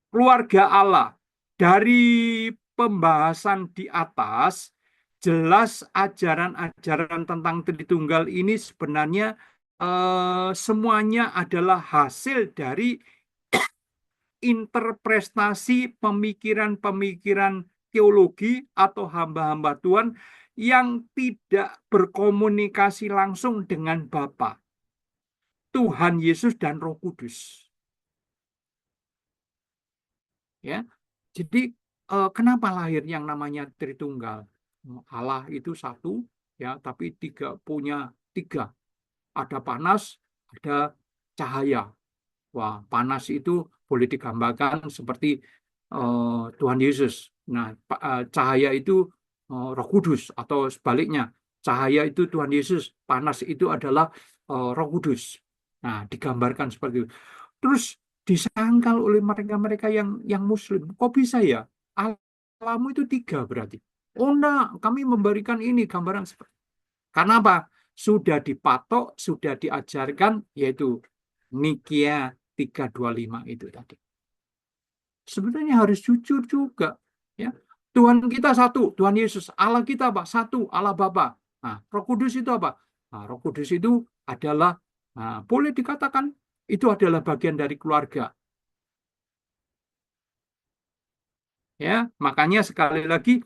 Keluarga Allah. Dari pembahasan di atas, jelas ajaran-ajaran tentang Tritunggal ini sebenarnya semuanya adalah hasil dari interpretasi pemikiran-pemikiran teologi atau hamba-hamba Tuhan yang tidak berkomunikasi langsung dengan Bapa, Tuhan Yesus dan Roh Kudus. Ya, jadi kenapa lahir yang namanya Tritunggal? Allah itu satu, ya, tapi punya tiga. Ada panas, ada cahaya. Wah, panas itu boleh digambarkan seperti Tuhan Yesus. Nah, cahaya itu Roh Kudus atau sebaliknya. Cahaya itu Tuhan Yesus, panas itu adalah Roh Kudus. Nah, digambarkan seperti itu. Terus disangkal oleh mereka-mereka yang Muslim. Kok bisa ya? Allahmu itu tiga berarti. Oh enggak, kami memberikan ini gambaran seperti. Karena apa? Sudah dipatok, sudah diajarkan, yaitu Nikia 325 itu tadi. Sebenarnya harus jujur juga. Ya. Tuhan kita satu, Tuhan Yesus. Allah kita apa? Satu, Allah Bapa. Nah, Roh Kudus itu apa? Nah, Roh Kudus itu adalah, boleh dikatakan, itu adalah bagian dari keluarga. Ya, makanya sekali lagi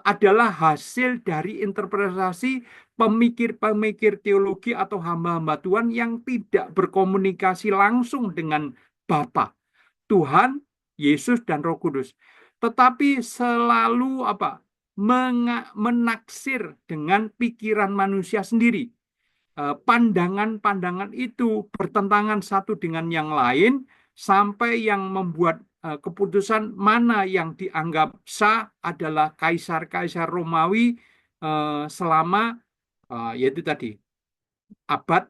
adalah hasil dari interpretasi pemikir-pemikir teologi atau hamba-hamba Tuhan yang tidak berkomunikasi langsung dengan Bapa, Tuhan, Yesus dan Roh Kudus. Tetapi selalu apa? Menaksir dengan pikiran manusia sendiri. Pandangan-pandangan itu bertentangan satu dengan yang lain sampai yang membuat keputusan mana yang dianggap sah adalah kaisar-kaisar Romawi selama yaitu tadi abad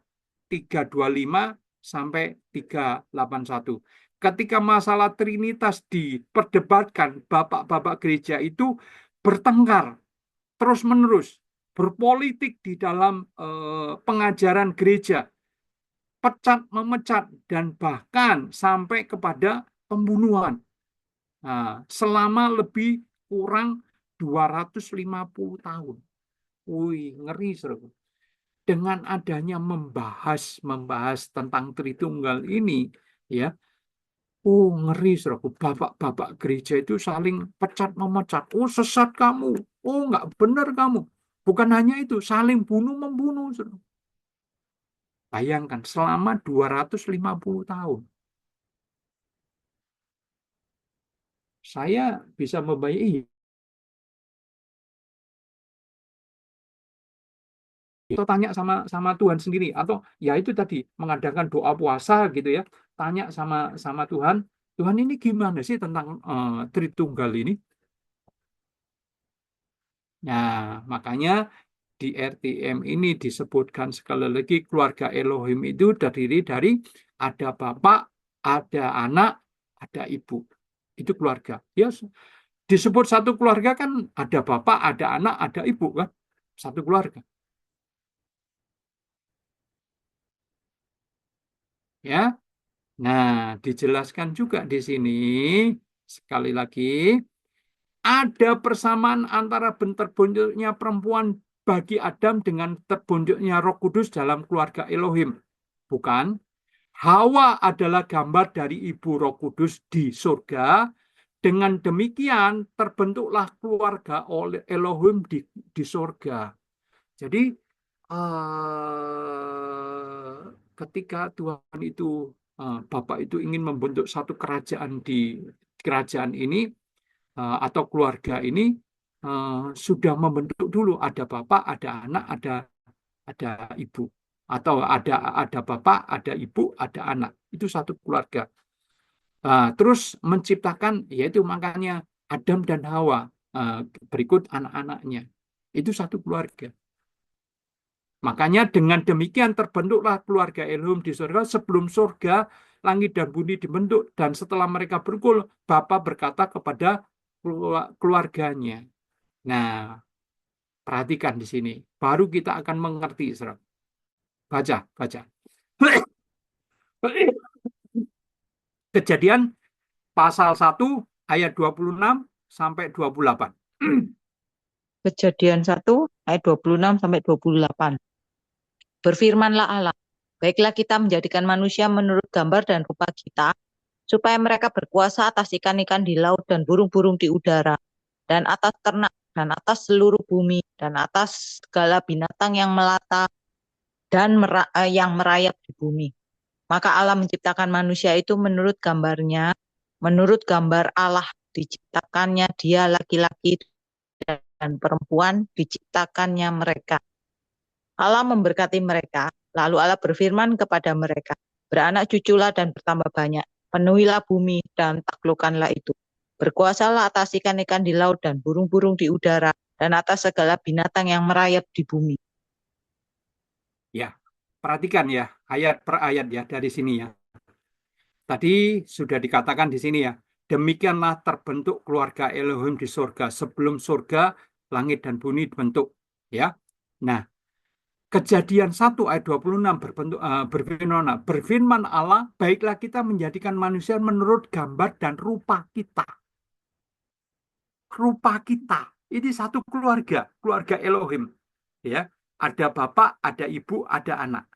325 sampai 381. Ketika masalah Trinitas diperdebatkan, bapak-bapak gereja itu bertengkar terus-menerus, berpolitik di dalam pengajaran gereja, pecat memecat dan bahkan sampai kepada pembunuhan. Nah, selama lebih kurang 250 tahun. Wih, ngeri, saudara. Dengan adanya membahas tentang Tritunggal ini, ya, Oh, ngeri, saudaraku. Bapak-bapak gereja itu saling pecat memecat. Oh, sesat kamu. Oh, nggak benar kamu. Bukan hanya itu, saling bunuh-membunuh, saudara. Bayangkan, selama 250 tahun. Saya bisa membayangkan, atau tanya sama sama Tuhan sendiri, atau ya itu tadi mengadakan doa puasa gitu ya, tanya sama sama Tuhan, Tuhan ini gimana sih tentang Tritunggal ini? Nah, makanya di RTM ini disebutkan sekali lagi keluarga Elohim itu terdiri dari ada bapak, ada anak, ada ibu. Itu keluarga. Ya, disebut satu keluarga kan ada bapak, ada anak, ada ibu kan? Satu keluarga. Ya. Nah, dijelaskan juga di sini sekali lagi ada persamaan antara terbunjuknya perempuan bagi Adam dengan terbunjuknya Roh Kudus dalam keluarga Elohim. Bukan? Hawa adalah gambar dari Ibu Roh Kudus di surga. Dengan demikian terbentuklah keluarga oleh Elohim di surga. Jadi ketika Tuhan itu Bapak itu ingin membentuk satu kerajaan di kerajaan ini atau keluarga ini sudah membentuk dulu ada bapak, ada anak, ada ibu atau ada bapak, ada ibu, ada anak. Itu satu keluarga. Terus menciptakan yaitu makanya Adam dan Hawa berikut anak-anaknya. Itu satu keluarga. Makanya dengan demikian terbentuklah keluarga Elohim di surga sebelum surga, langit dan bumi dibentuk. Dan setelah mereka berkumpul, Bapa berkata kepada keluarganya. Nah, perhatikan di sini. Baru kita akan mengerti, saudara. Baca, baca. Kejadian pasal 1 ayat 26 sampai 28.
Kejadian 1 ayat 26 sampai 28. Berfirmanlah Allah, baiklah kita menjadikan manusia menurut gambar dan rupa kita, supaya mereka berkuasa atas ikan-ikan di laut dan burung-burung di udara, dan atas ternak, dan atas seluruh bumi, dan atas segala binatang yang melata dan yang merayap di bumi. Maka Allah menciptakan manusia itu menurut gambarnya, menurut gambar Allah diciptakannya dia laki-laki dan perempuan diciptakannya mereka. Allah memberkati mereka, lalu Allah berfirman kepada mereka, beranak cuculah dan bertambah banyak, penuhilah bumi dan taklukkanlah itu. Berkuasalah atas ikan-ikan di laut dan burung-burung di udara, dan atas segala binatang yang merayap di bumi.
Ya, perhatikan ya, ayat per ayat ya dari sini ya. Tadi sudah dikatakan di sini ya, demikianlah terbentuk keluarga Elohim di surga. Sebelum surga, langit dan bumi dibentuk. Ya, nah Kejadian 1 ayat 26 berfirman Allah, baiklah kita menjadikan manusia menurut gambar dan rupa kita. Rupa kita. Ini satu keluarga, keluarga Elohim. Ya, ada bapak, ada ibu, ada anak.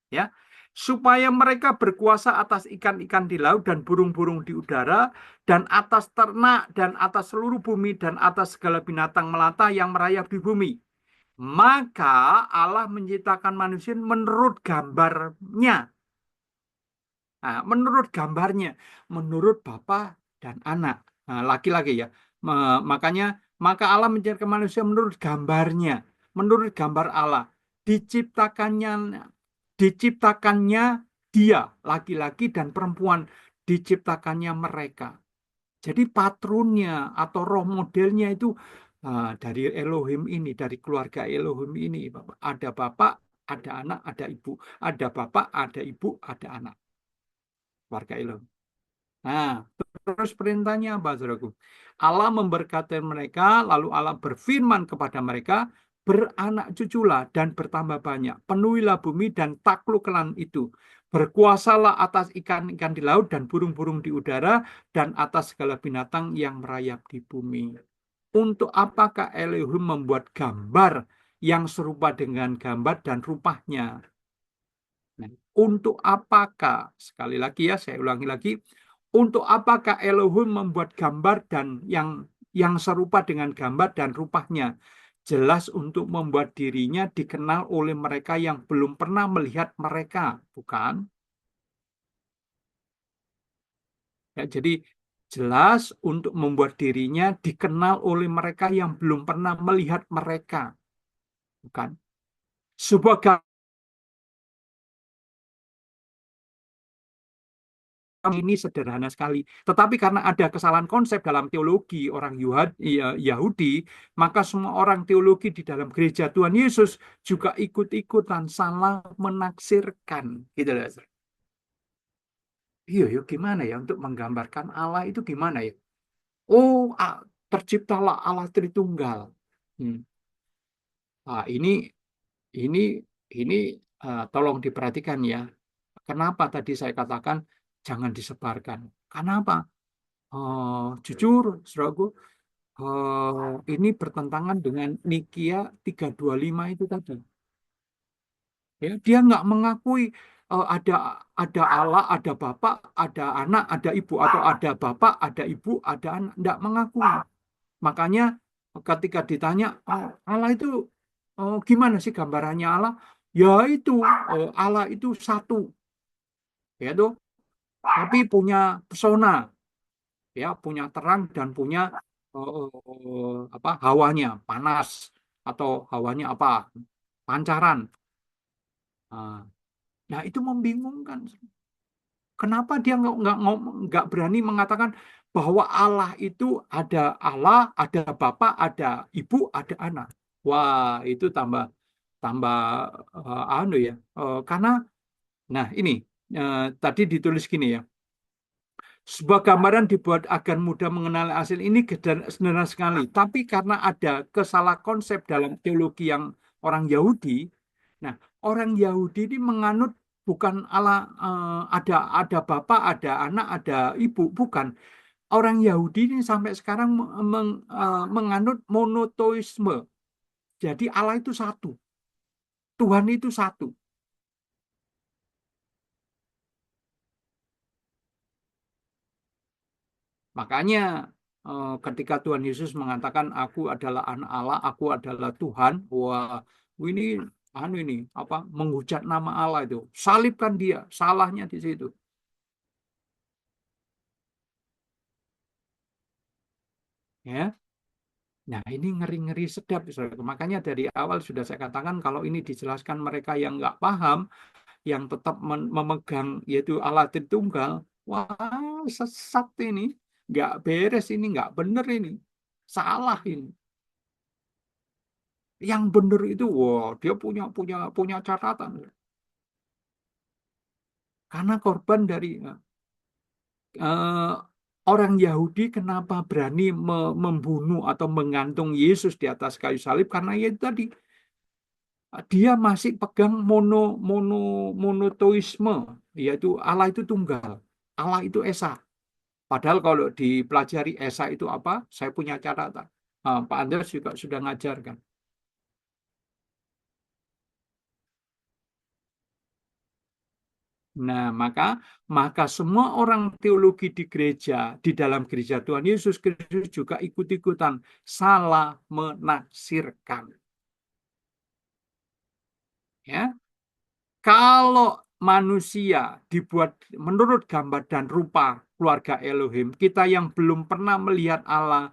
Ya, supaya mereka berkuasa atas ikan-ikan di laut dan burung-burung di udara dan atas ternak dan atas seluruh bumi dan atas segala binatang melata yang merayap di bumi. Maka Allah menciptakan manusia menurut gambarnya. Nah, menurut gambarnya, menurut Bapa dan anak. Nah, laki-laki ya. Makanya, maka Allah menciptakan manusia menurut gambarnya, menurut gambar Allah. Diciptakannya, diciptakannya dia, laki-laki dan perempuan, diciptakannya mereka. Jadi patronnya atau roh modelnya itu dari Elohim ini, dari keluarga Elohim ini, Bapak. Ada bapak, ada anak, ada ibu. Ada bapak, ada ibu, ada anak. Keluarga Elohim. Nah, terus perintahnya apa, saudaraku? Allah memberkati mereka, lalu Allah berfirman kepada mereka, beranak cuculah dan bertambah banyak. Penuhilah bumi dan taklukkan itu. Berkuasalah atas ikan-ikan di laut dan burung-burung di udara dan atas segala binatang yang merayap di bumi. Untuk apakah Elohim membuat gambar yang serupa dengan gambar dan rupanya? Nah, untuk apakah? Sekali lagi ya, saya ulangi lagi. Untuk apakah Elohim membuat gambar dan yang serupa dengan gambar dan rupanya? Jelas untuk membuat dirinya dikenal oleh mereka yang belum pernah melihat mereka, bukan? Ya, jadi jelas untuk membuat dirinya dikenal oleh mereka yang belum pernah melihat mereka, bukan? Sebuah ini sederhana sekali. Tetapi karena ada kesalahan konsep dalam teologi orang Yahudi, maka semua orang teologi di dalam gereja Tuhan Yesus juga ikut-ikutan salah menaksirkan. Gitu loh. Iya, yuk gimana ya untuk menggambarkan Allah itu gimana ya? Oh, terciptalah Allah Tritunggal. Hmm. Nah, ini, ini tolong diperhatikan ya. Kenapa tadi saya katakan jangan disebarkan? Kenapa? Jujur, saudaraku, ini bertentangan dengan Nikia 325 itu tadi. Ya, dia nggak mengakui ada Allah, ada Bapak, ada anak, ada ibu, atau ada Bapak, ada ibu, ada anak. Nggak mengakui. Makanya ketika ditanya, Allah itu gimana sih gambarannya Allah? Ya itu, Allah itu satu, ya tuh, tapi punya pesona, ya punya terang dan punya apa hawanya panas atau hawanya apa pancaran. Nah, itu membingungkan. Kenapa dia nggak berani mengatakan bahwa Allah itu ada Allah, ada Bapa, ada Ibu, ada anak. Wah, itu tambah tambah anu ya. Karena nah ini tadi ditulis gini ya. Sebuah gambaran dibuat agar mudah mengenali hasil ini sederhana sekali. Tapi karena ada kesalah konsep dalam teologi yang orang Yahudi, nah orang Yahudi ini menganut bukan Allah ada bapak, ada anak, ada ibu, bukan. Orang Yahudi ini sampai sekarang menganut monoteisme. Jadi Allah itu satu, Tuhan itu satu. Makanya ketika Tuhan Yesus mengatakan aku adalah anak Allah, aku adalah Tuhan, wah ini ini apa menghujat nama Allah itu. Salibkan dia, salahnya di situ. Ya. Nah, ini ngeri-ngeri sedap, saudara. Makanya dari awal sudah saya katakan kalau ini dijelaskan mereka yang nggak paham, yang tetap memegang yaitu Allah Tritunggal, wah sesat ini, nggak beres ini, nggak bener ini, salah ini. Yang benar itu, wah, dia punya punya punya catatan. Karena korban dari eh, orang Yahudi kenapa berani membunuh atau menggantung Yesus di atas kayu salib? Karena ya itu tadi dia masih pegang monoteisme, yaitu Allah itu tunggal, Allah itu esa. Padahal kalau dipelajari esa itu apa? Saya punya catatan. Pak Andreas juga sudah ngajarkan. Nah, maka semua orang teologi di gereja, di dalam gereja Tuhan Yesus Kristus juga ikut-ikutan salah menafsirkan. Ya, kalau manusia dibuat menurut gambar dan rupa keluarga Elohim, kita yang belum pernah melihat Allah,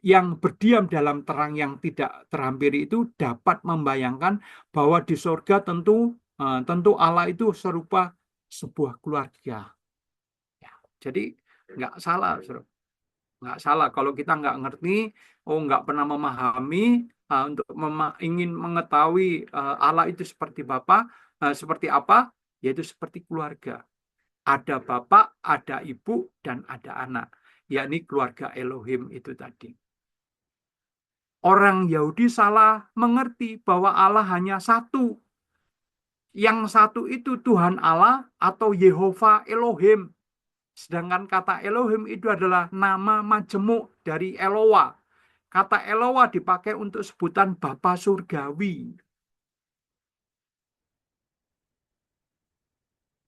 yang berdiam dalam terang yang tidak terhampiri itu dapat membayangkan bahwa di sorga tentu Allah itu serupa sebuah keluarga. Ya, jadi nggak salah, Saudara. Nggak salah kalau kita nggak ngerti, nggak pernah memahami untuk ingin mengetahui Allah itu seperti Bapa, seperti apa, yaitu seperti keluarga. Ada Bapak, ada Ibu, dan ada anak, yakni keluarga Elohim itu tadi. Orang Yahudi salah mengerti bahwa Allah hanya satu. Yang satu itu Tuhan Allah atau Yehova Elohim. Sedangkan kata Elohim itu adalah nama majemuk dari Eloa. Kata Eloa dipakai untuk sebutan Bapa Surgawi.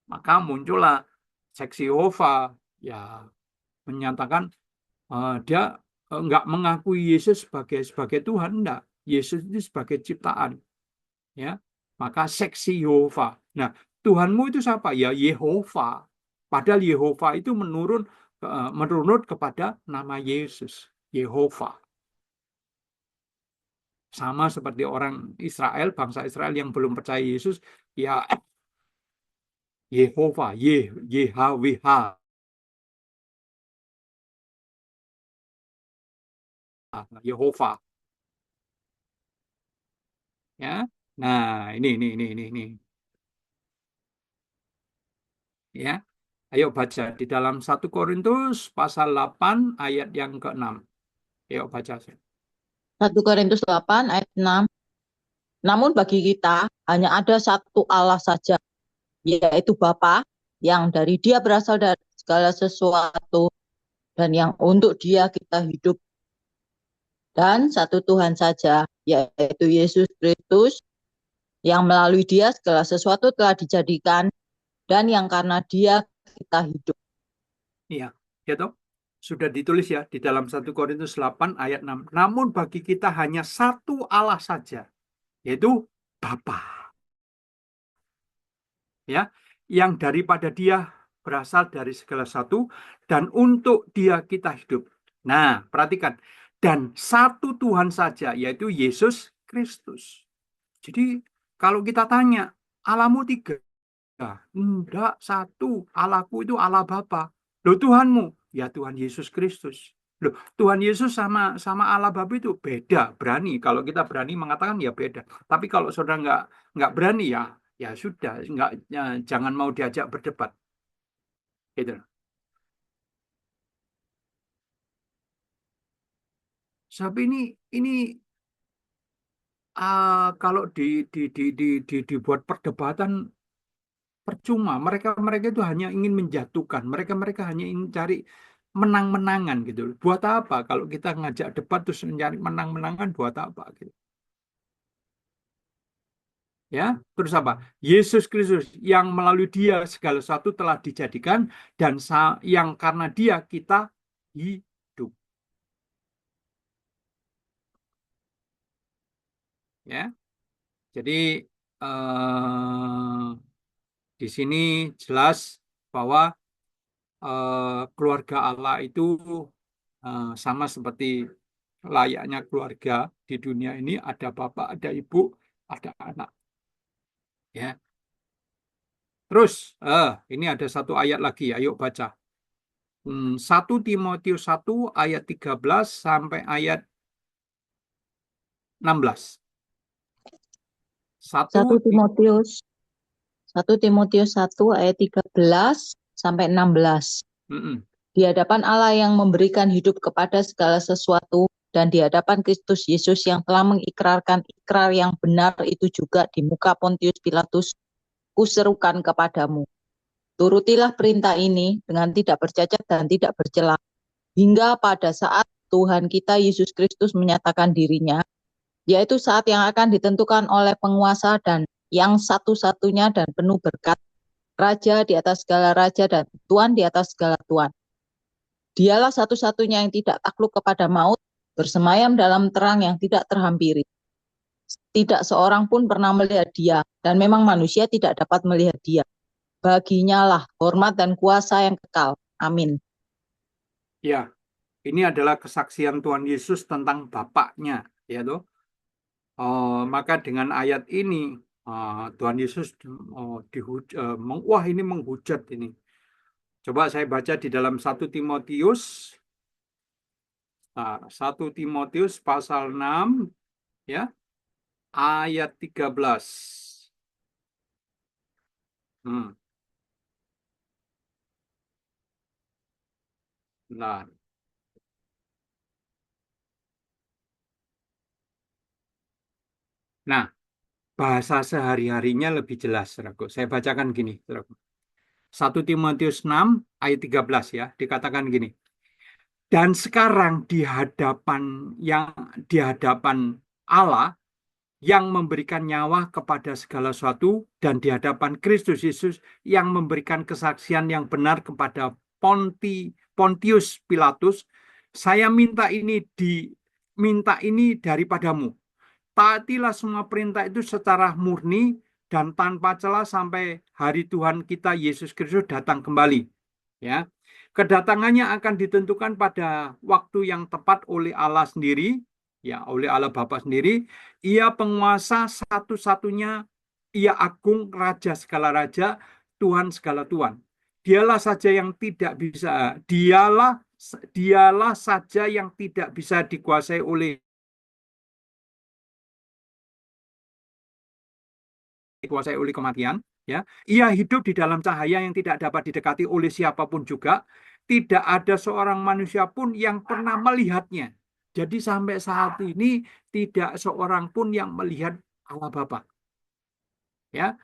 Maka muncullah seksi Yehova, ya menyatakan dia nggak mengakui Yesus sebagai Tuhan, enggak. Yesus itu sebagai ciptaan, ya. Maka seksi Yehova. Nah, Tuhanmu itu siapa? Ya Yehova. Padahal Yehova itu menurut kepada nama Yesus, Yehova. Sama seperti orang Israel, bangsa Israel yang belum percaya Yesus, ya Yehova, YHWH, Yehova, ya. Nah, ini, ya. Ayo baca di dalam 1 Korintus pasal 8 ayat yang ke-6. Ayo baca.
1 Korintus 8 ayat 6. Namun bagi kita hanya ada satu Allah saja, yaitu Bapa, yang dari Dia berasal dari segala sesuatu dan yang untuk Dia kita hidup. Dan satu Tuhan saja, yaitu Yesus Kristus, yang melalui Dia segala sesuatu telah dijadikan dan yang karena Dia kita hidup.
Iya, ya toh? Sudah ditulis ya di dalam 1 Korintus 8 ayat 6. Namun bagi kita hanya satu Allah saja, yaitu Bapa. Ya, yang daripada Dia berasal dari segala satu dan untuk Dia kita hidup. Nah, perhatikan. Dan satu Tuhan saja, yaitu Yesus Kristus. Jadi, kalau kita tanya, Allahmu tiga? Enggak, satu. Allahku itu Allah Bapa. Loh, Tuhanmu? Ya Tuhan Yesus Kristus. Loh, Tuhan Yesus sama sama Allah Bapa itu beda, berani. Kalau kita berani mengatakan ya beda. Tapi kalau saudara nggak berani ya ya sudah, nggak jangan mau diajak berdebat. Gitu. Tapi ini kalau dibuat perdebatan percuma. Mereka itu hanya ingin menjatuhkan. Mereka hanya ingin cari menang-menangan gitu. Buat apa kalau kita ngajak debat terus mencari menang-menangan, buat apa gitu. Ya, terus apa? Yesus Kristus yang melalui Dia segala sesuatu telah dijadikan dan yang karena Dia kita hidup. Ya. Jadi di sini jelas bahwa keluarga Allah itu sama seperti layaknya keluarga di dunia ini, ada bapak, ada ibu, ada anak. Ya. Terus, ini ada satu ayat lagi, ayo baca. 1 Timotius 1 ayat 13 sampai ayat 16.
1
1
Timotius 1 Timotius 1 ayat 13 sampai 16.
Mm-mm.
Di hadapan Allah yang memberikan hidup kepada segala sesuatu dan di hadapan Kristus Yesus yang telah mengikrarkan ikrar yang benar itu juga di muka Pontius Pilatus, kuserukan kepadamu. Turutilah perintah ini dengan tidak bercacat dan tidak bercela, hingga pada saat Tuhan kita Yesus Kristus menyatakan dirinya, yaitu saat yang akan ditentukan oleh penguasa dan yang satu-satunya dan penuh berkat, Raja di atas segala raja dan Tuhan di atas segala tuan. Dialah satu-satunya yang tidak takluk kepada maut, bersemayam dalam terang yang tidak terhampiri. Tidak seorang pun pernah melihat Dia, dan memang manusia tidak dapat melihat Dia. Baginya lah hormat dan kuasa yang kekal. Amin.
Ya, ini adalah kesaksian Tuhan Yesus tentang Bapaknya, ya toh. Maka dengan ayat ini Tuhan Yesus wah ini menghujat ini. Coba saya baca di dalam 1 Timotius 1 Timotius pasal 6 ya ayat 13. Hmm. Nah, nah, bahasa sehari-harinya lebih jelas, saudaraku. Saya bacakan gini, saudaraku. 1 Timotius 6 ayat 13 ya, dikatakan gini. Dan sekarang di hadapan Allah yang memberikan nyawa kepada segala sesuatu dan di hadapan Kristus Yesus yang memberikan kesaksian yang benar kepada Pontius Pilatus, saya minta ini daripadamu. Taatilah semua perintah itu secara murni dan tanpa celah sampai hari Tuhan kita Yesus Kristus datang kembali. Ya, kedatangannya akan ditentukan pada waktu yang tepat oleh Allah sendiri, ya, oleh Allah Bapa sendiri. Ia penguasa satu-satunya, ia agung, raja segala raja, Tuhan segala Tuhan. Dialah saja yang tidak bisa, dialah saja yang tidak bisa dikuasai oleh kematian, ya. Ia hidup di dalam cahaya yang tidak dapat didekati oleh siapapun juga. Tidak ada seorang manusia pun yang pernah melihatnya. Jadi sampai saat ini tidak seorang pun yang melihat Allah Bapa. Ya,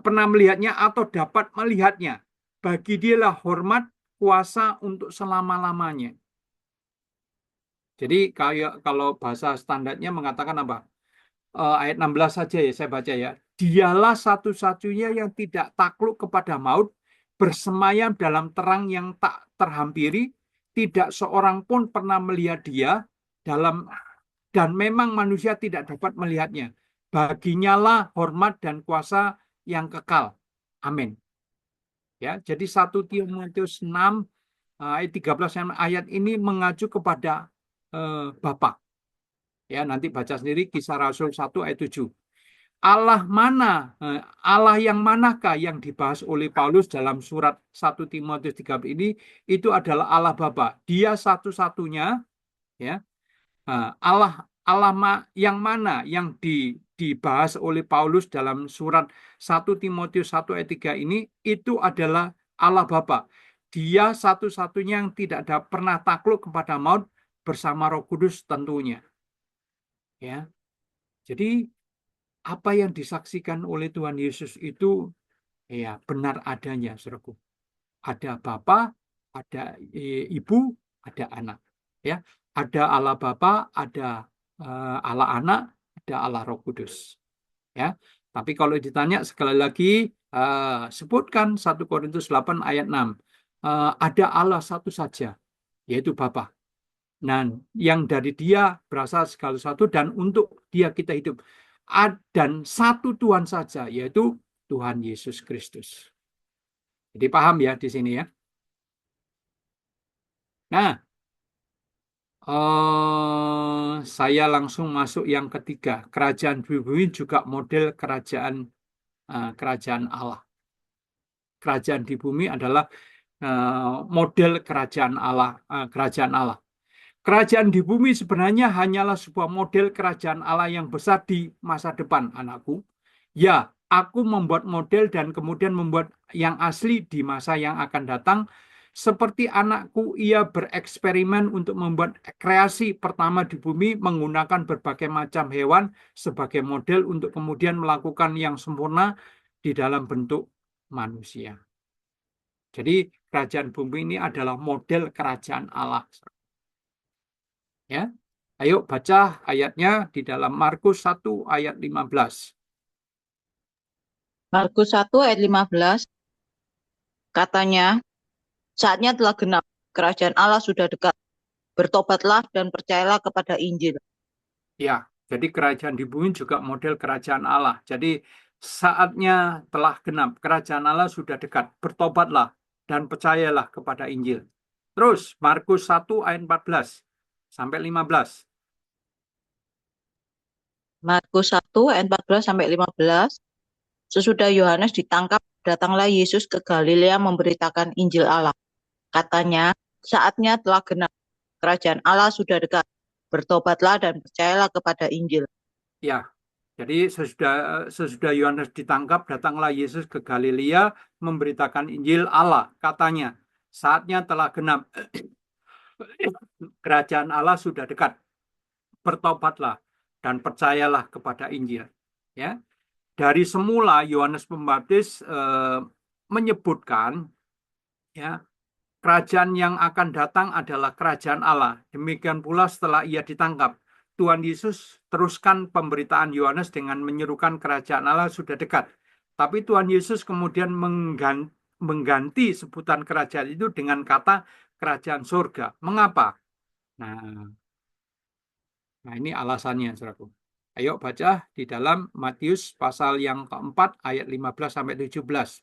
pernah melihatnya atau dapat melihatnya. Bagi dialah hormat, kuasa untuk selama-lamanya. Jadi kalau bahasa standarnya mengatakan apa? Ayat 16 saja ya saya baca ya. Dialah satu-satunya yang tidak takluk kepada maut, bersemayam dalam terang yang tak terhampiri, tidak seorang pun pernah melihat dia dan memang manusia tidak dapat melihatnya. Baginya lah hormat dan kuasa yang kekal. Amin. Ya, jadi 1 Timotius 6 ayat 13 ayat ini mengacu kepada Bapa. Ya, nanti baca sendiri Kisah Rasul 1 ayat 7. Allah yang manakah yang dibahas oleh Paulus dalam surat 1 Timotius 3 ini? Itu adalah Allah Bapa. Dia satu-satunya, ya. Allah yang mana yang dibahas oleh Paulus dalam surat 1 Timotius 1 ayat 3 ini? Itu adalah Allah Bapa. Dia satu-satunya yang tidak pernah takluk kepada maut bersama Roh Kudus tentunya. Ya. Jadi apa yang disaksikan oleh Tuhan Yesus itu ya benar adanya, saudaraku. Ada Bapa, ada Ibu, ada anak. Ya, ada Allah Bapa, ada Allah Anak, ada Allah Roh Kudus. Ya, tapi kalau ditanya sekali lagi, sebutkan 1 Korintus 8 ayat 6. Ada Allah satu saja, yaitu Bapa. Dan yang dari dia berasal segala sesuatu dan untuk dia kita hidup. Dan satu Tuhan saja, yaitu Tuhan Yesus Kristus. Jadi paham ya di sini ya. Nah, saya langsung masuk yang ketiga. Kerajaan bumi juga model kerajaan Allah. Kerajaan di bumi adalah model kerajaan Allah. Kerajaan di bumi sebenarnya hanyalah sebuah model kerajaan Allah yang besar di masa depan, anakku. Ya, aku membuat model dan kemudian membuat yang asli di masa yang akan datang. Seperti anakku, ia bereksperimen untuk membuat kreasi pertama di bumi menggunakan berbagai macam hewan sebagai model untuk kemudian melakukan yang sempurna di dalam bentuk manusia. Jadi kerajaan bumi ini adalah model kerajaan Allah. Ya. Ayo baca ayatnya di dalam Markus 1 ayat 15.
Markus 1 ayat 15 katanya, saatnya telah genap, kerajaan Allah sudah dekat. Bertobatlah dan percayalah kepada Injil.
Ya, jadi kerajaan di bumi juga model kerajaan Allah. Jadi saatnya telah genap, kerajaan Allah sudah dekat. Bertobatlah dan percayalah kepada Injil. Terus Markus 1 ayat 14 sampai 15.
Markus 1 ayat 14 sampai 15. Sesudah Yohanes ditangkap, datanglah Yesus ke Galilea memberitakan Injil Allah. Katanya, saatnya telah genap, kerajaan Allah sudah dekat. Bertobatlah dan percayalah kepada Injil.
Ya, jadi sesudah Yohanes ditangkap, datanglah Yesus ke Galilea memberitakan Injil Allah. Katanya, saatnya telah genap, kerajaan Allah sudah dekat. Bertobatlah dan percayalah kepada Injil. Ya, dari semula Yohanes Pembaptis menyebutkan, ya, kerajaan yang akan datang adalah kerajaan Allah. Demikian pula setelah ia ditangkap, Tuhan Yesus teruskan pemberitaan Yohanes dengan menyerukan kerajaan Allah sudah dekat. Tapi Tuhan Yesus kemudian mengganti sebutan kerajaan itu dengan kata kerajaan surga. Mengapa? Nah, nah ini alasannya, saudaraku. Ayo baca di dalam Matius pasal yang keempat ayat 15 sampai 17.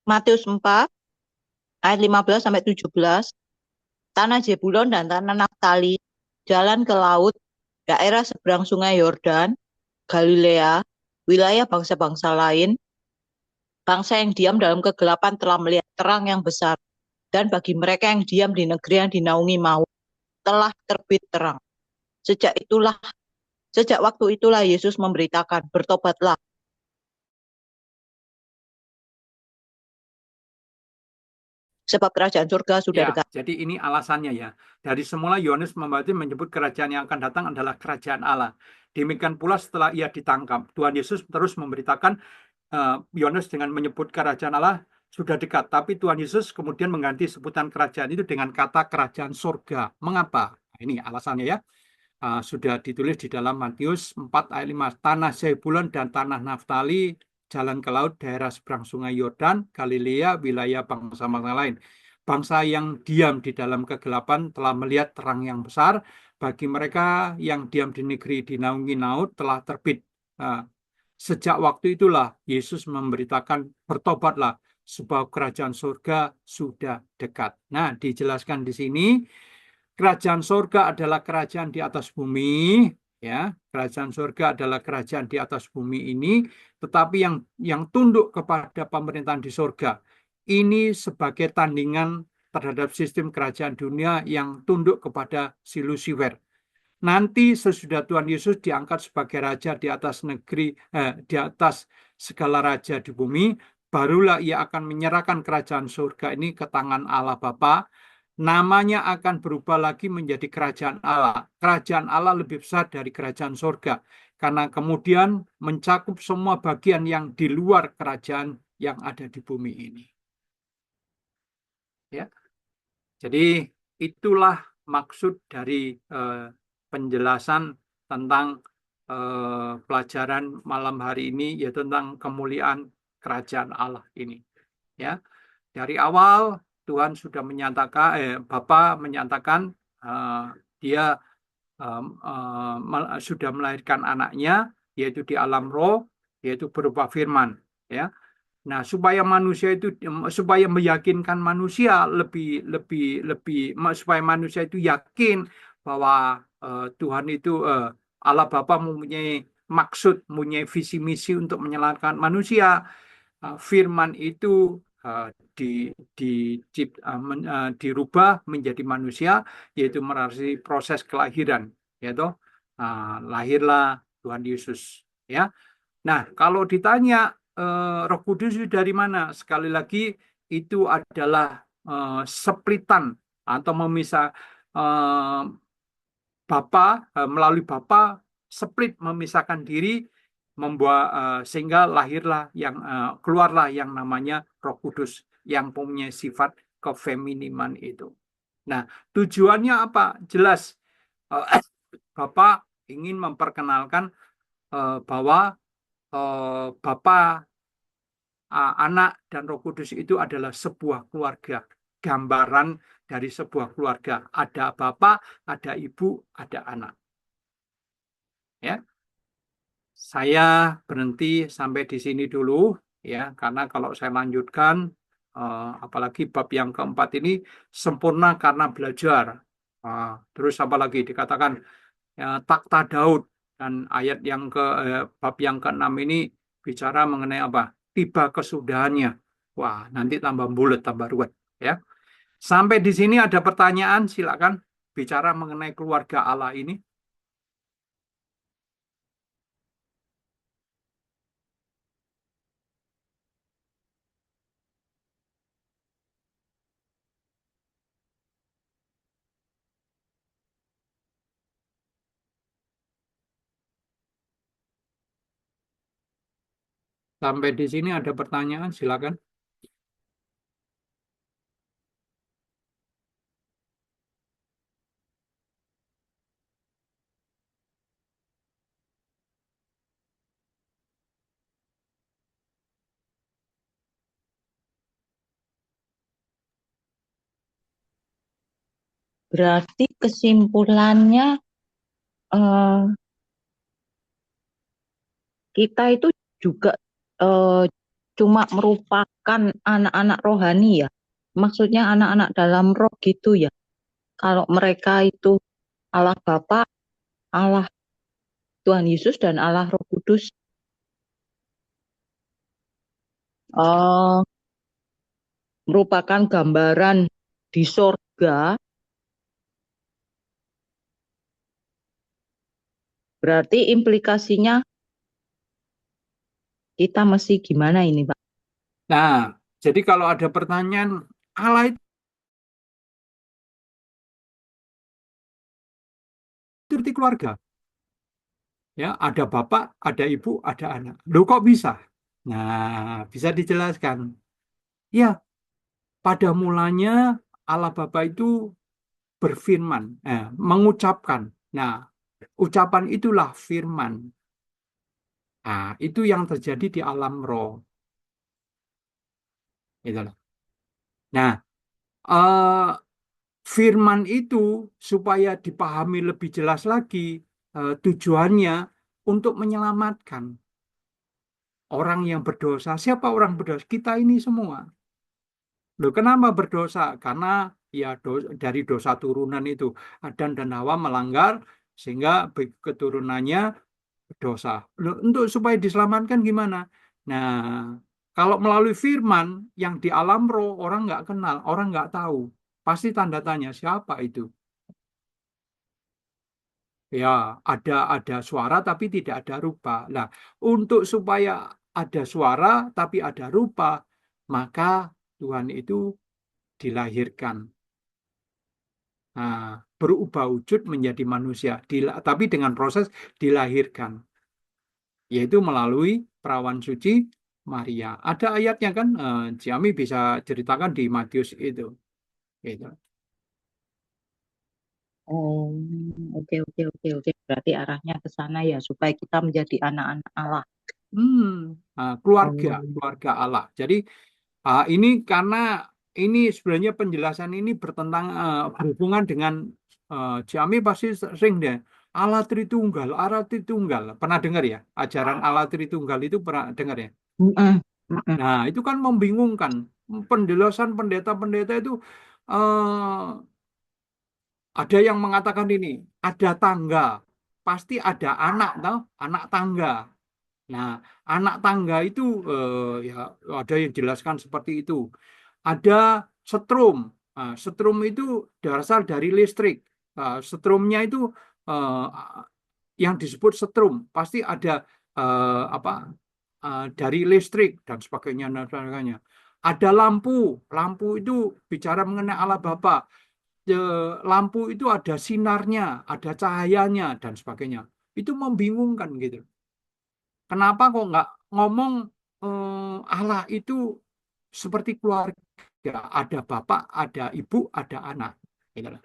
Matius 4 ayat 15 sampai 17. Tanah Zebulon dan tanah Naftali, jalan ke laut, daerah seberang Sungai Yordan, Galilea, wilayah bangsa-bangsa lain, bangsa yang diam dalam kegelapan telah melihat terang yang besar, dan bagi mereka yang diam di negeri yang dinaungi maut, telah terbit terang. Sejak itulah, sejak waktu itulah Yesus memberitakan, bertobatlah, sebab kerajaan surga sudah
Ya,
dekat.
jadi ini alasannya ya. Dari semula Yohanes Pembaptis menyebut kerajaan yang akan datang adalah kerajaan Allah. Demikian pula setelah ia ditangkap, Tuhan Yesus terus memberitakan Yohanes dengan menyebut kerajaan Allah sudah dekat. Tapi Tuhan Yesus kemudian mengganti sebutan kerajaan itu dengan kata kerajaan surga. Mengapa? Nah, ini alasannya ya. Sudah ditulis di dalam Matius 4 ayat 5. Tanah Zebulon dan tanah Naftali, jalan ke laut, daerah seberang sungai Yordan, Galilea, wilayah bangsa-bangsa lain. Bangsa yang diam di dalam kegelapan telah melihat terang yang besar. Bagi mereka yang diam di negeri dinaungi maut telah terbit. Nah, sejak waktu itulah Yesus memberitakan bertobatlah sebab kerajaan surga sudah dekat. Nah, dijelaskan di sini kerajaan surga adalah kerajaan di atas bumi, ya. Kerajaan surga adalah kerajaan di atas bumi ini, tetapi yang tunduk kepada pemerintahan di surga. Ini sebagai tandingan terhadap sistem kerajaan dunia yang tunduk kepada si Lucifer. Nanti sesudah Tuhan Yesus diangkat sebagai raja di atas negeri, di atas segala raja di bumi, barulah ia akan menyerahkan kerajaan surga ini ke tangan Allah Bapa. Namanya akan berubah lagi menjadi kerajaan Allah. Kerajaan Allah lebih besar dari kerajaan surga, karena kemudian mencakup semua bagian yang di luar kerajaan yang ada di bumi ini. Ya, jadi itulah maksud dari penjelasan tentang pelajaran malam hari ini, yaitu tentang kemuliaan kerajaan Allah ini. Ya, dari awal Tuhan sudah menyatakan, Bapa menyatakan uh, dia sudah melahirkan anaknya, yaitu di alam roh, yaitu berupa firman. Ya, nah, supaya manusia itu supaya meyakinkan manusia lebih lebih lebih supaya manusia itu yakin bahwa Tuhan itu Allah Bapa mempunyai maksud, mempunyai visi misi untuk menyelamatkan manusia. Firman itu uh, di, di, dirubah menjadi manusia, yaitu melalui proses kelahiran, yaitu lahirlah Tuhan Yesus. Ya, nah, kalau ditanya Roh Kudus itu dari mana? Sekali lagi itu adalah seplitan atau memisah eh, Bapa melalui Bapa split memisahkan diri membuat sehingga lahirlah yang keluarlah yang namanya Roh Kudus yang punya sifat kefeminiman itu. Nah, tujuannya apa? Jelas Bapa ingin memperkenalkan bahwa Bapa, Anak, dan Roh Kudus itu adalah sebuah keluarga, gambaran dari sebuah keluarga. Ada Bapa, ada Ibu, ada anak. Ya, saya berhenti sampai di sini dulu, ya, karena kalau saya lanjutkan, apalagi bab yang keempat ini sempurna karena belajar. Terus apalagi dikatakan ya, takhta Daud, dan ayat yang bab yang keenam ini bicara mengenai apa? Tiba kesudahannya. Wah, nanti tambah bulat, tambah ruwet, ya. Sampai di sini ada pertanyaan, silakan bicara mengenai keluarga Allah ini. Sampai di sini ada pertanyaan, silakan.
Berarti kesimpulannya eh, kita itu juga eh, cuma merupakan anak-anak rohani ya. Maksudnya anak-anak dalam roh gitu ya. Kalau mereka itu Allah Bapa, Allah Tuhan Yesus dan Allah Roh Kudus eh, merupakan gambaran di sorga, berarti implikasinya kita mesti gimana ini, Pak?
Nah, jadi kalau ada pertanyaan, Allah itu seperti keluarga. Ya, ada bapak, ada ibu, ada anak. Loh kok bisa? Nah, bisa dijelaskan. Ya, pada mulanya Allah Bapa itu berfirman, mengucapkan. Nah, ucapan itulah firman. Nah, itu yang terjadi di alam roh. Gitu loh. Nah, eh, firman itu supaya dipahami lebih jelas lagi, tujuannya untuk menyelamatkan orang yang berdosa. Siapa orang berdosa? Kita ini semua. Loh, kenapa berdosa? Karena ya dari dosa turunan itu Adam dan Hawa melanggar sehingga keturunannya berdosa. Loh, untuk supaya diselamatkan gimana? Nah, kalau melalui firman yang di alam roh orang nggak kenal, orang nggak tahu, pasti tanda tanya siapa itu. Ya, ada suara tapi tidak ada rupa. Nah, untuk supaya ada suara tapi ada rupa, maka Tuhan itu dilahirkan. Nah, berubah wujud menjadi manusia, tapi dengan proses dilahirkan, yaitu melalui perawan suci Maria. Ada ayatnya kan, Ciami bisa ceritakan di Matius itu. Gitu.
Oh, oke oke oke oke. Berarti arahnya ke sana ya supaya kita menjadi anak-anak Allah.
Keluarga,
Oh,
keluarga Allah. Jadi ini karena ini sebenarnya penjelasan ini berhubungan dengan Ciami pasti sering deh. Allah Tritunggal, Allah Tritunggal. Pernah dengar ya? Ajaran Allah Tritunggal itu pernah dengar ya?
mm-mm, mm-mm.
Nah, itu kan membingungkan. Penjelasan pendeta-pendeta itu eh, ada yang mengatakan ini, ada tangga, pasti ada anak, tau? Anak tangga. Nah, anak tangga itu ya ada yang jelaskan seperti itu. Ada setrum. Nah, setrum itu berasal dari listrik. Setrumnya itu eh, yang disebut setrum pasti ada apa dari listrik dan sebagainya dan sebagainya. Ada lampu. Lampu itu bicara mengenai Allah Bapa. Lampu itu ada sinarnya, ada cahayanya dan sebagainya. Itu membingungkan gitu. Kenapa kok nggak ngomong Allah itu seperti keluarga, ada bapak, ada ibu, ada anak. Gitu loh.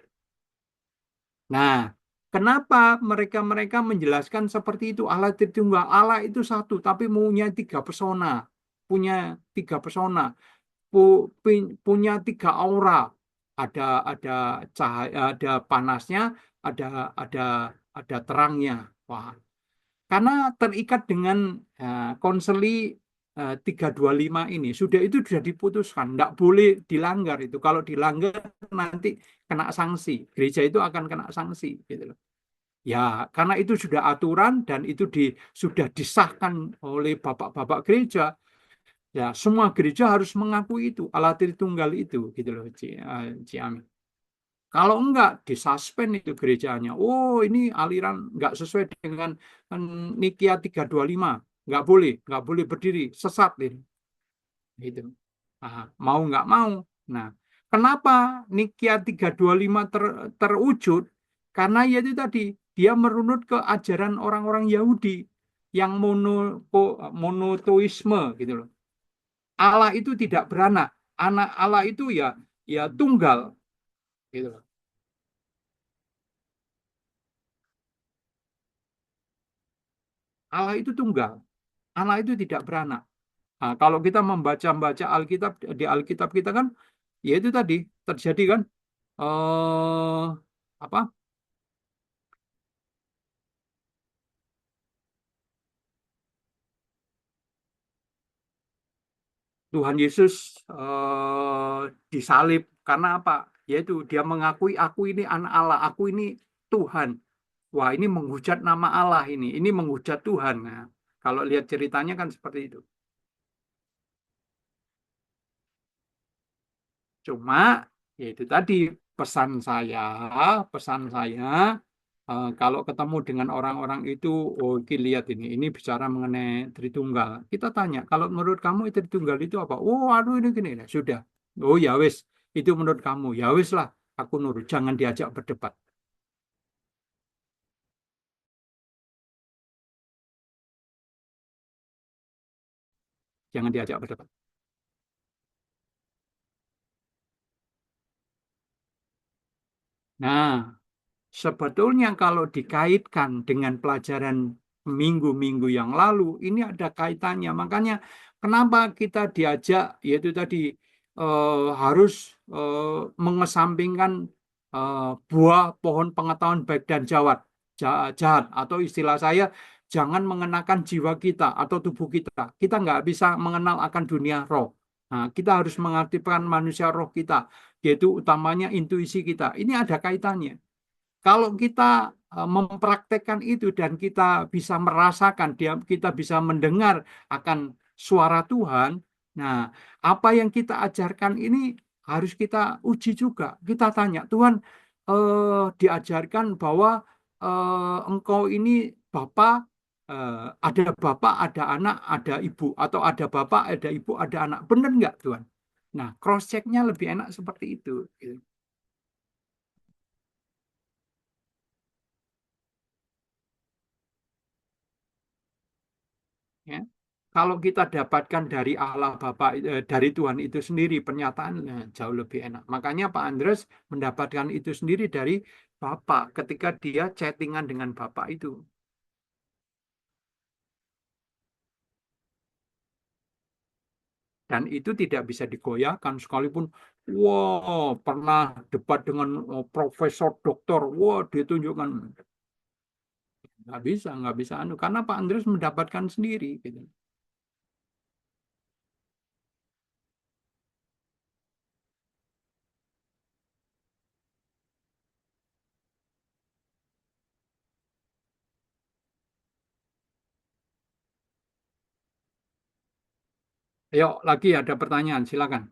Nah, kenapa mereka-mereka menjelaskan seperti itu? Allah Tritunggal, Allah itu satu, tapi punya tiga pesona, punya tiga pesona, punya tiga aura. Ada cahaya, ada panasnya, ada ada ada terangnya. Wah, karena terikat dengan konseli 325 ini sudah diputuskan tidak boleh dilanggar itu, kalau dilanggar nanti kena sanksi, gereja itu akan kena sanksi gitu loh. Ya, karena itu sudah aturan dan itu sudah disahkan oleh bapak-bapak gereja, ya semua gereja harus mengakui itu Allah Tritunggal itu gitu loh, Ci Ami. Kalau enggak, disuspend itu gerejanya. Oh, ini aliran enggak sesuai dengan Nikia 325. Enggak boleh berdiri, sesat ini. Gitu. Mau enggak mau. Nah, kenapa Nikia 325 terwujud? Karena yaitu tadi, dia merunut ke ajaran orang-orang Yahudi yang monoteisme gitu loh. Allah itu tidak beranak. Anak Allah itu ya ya tunggal gitu loh. Allah itu tunggal. Anak itu tidak beranak. Nah, kalau kita membaca-baca Alkitab, di Alkitab kita kan, ya itu tadi terjadi kan, eh apa Tuhan Yesus disalib karena apa? Yaitu dia mengakui aku ini anak Allah, aku ini Tuhan. Wah, ini menghujat nama Allah ini. Ini menghujat Tuhan. Nah, kalau lihat ceritanya kan seperti itu. Cuma ya itu tadi pesan saya, pesan saya kalau ketemu dengan orang-orang itu, oh ini lihat ini bicara mengenai Tritunggal. Kita tanya, kalau menurut kamu Tritunggal itu apa? Oh, aduh ini gini. Nah, sudah. Oh ya wis, itu menurut kamu. Ya wis lah, aku nurut. Jangan diajak berdebat. Jangan diajak berdebat. Nah, sebetulnya kalau dikaitkan dengan pelajaran minggu-minggu yang lalu, ini ada kaitannya. Makanya kenapa kita diajak, yaitu tadi harus mengesampingkan buah pohon pengetahuan baik dan jahat, atau istilah saya, jangan mengenakan jiwa kita atau tubuh kita. Kita nggak bisa mengenal akan dunia roh. Nah, kita harus mengaktifkan manusia roh kita, yaitu utamanya intuisi kita. Ini ada kaitannya. Kalau kita mempraktekkan itu dan kita bisa merasakan, kita bisa mendengar akan suara Tuhan. Nah, apa yang kita ajarkan ini harus kita uji juga. Kita tanya, Tuhan, diajarkan bahwa Engkau ini Bapa, ada Bapak, ada anak, ada ibu, atau ada Bapak, ada ibu, ada anak. Benar nggak, Tuhan? Nah, cross check-nya lebih enak seperti itu. Gitu. Ya. Kalau kita dapatkan dari Allah Bapa, dari Tuhan itu sendiri, pernyataannya jauh lebih enak. Makanya Pak Andres mendapatkan itu sendiri dari Bapak ketika dia chattingan dengan Bapak itu. Dan itu tidak bisa digoyahkan sekalipun, wah, pernah debat dengan profesor doktor, wah, ditunjukkan. Nggak bisa anu, karena Pak Andres mendapatkan sendiri. Gitu. Ayo, lagi ada pertanyaan, silakan.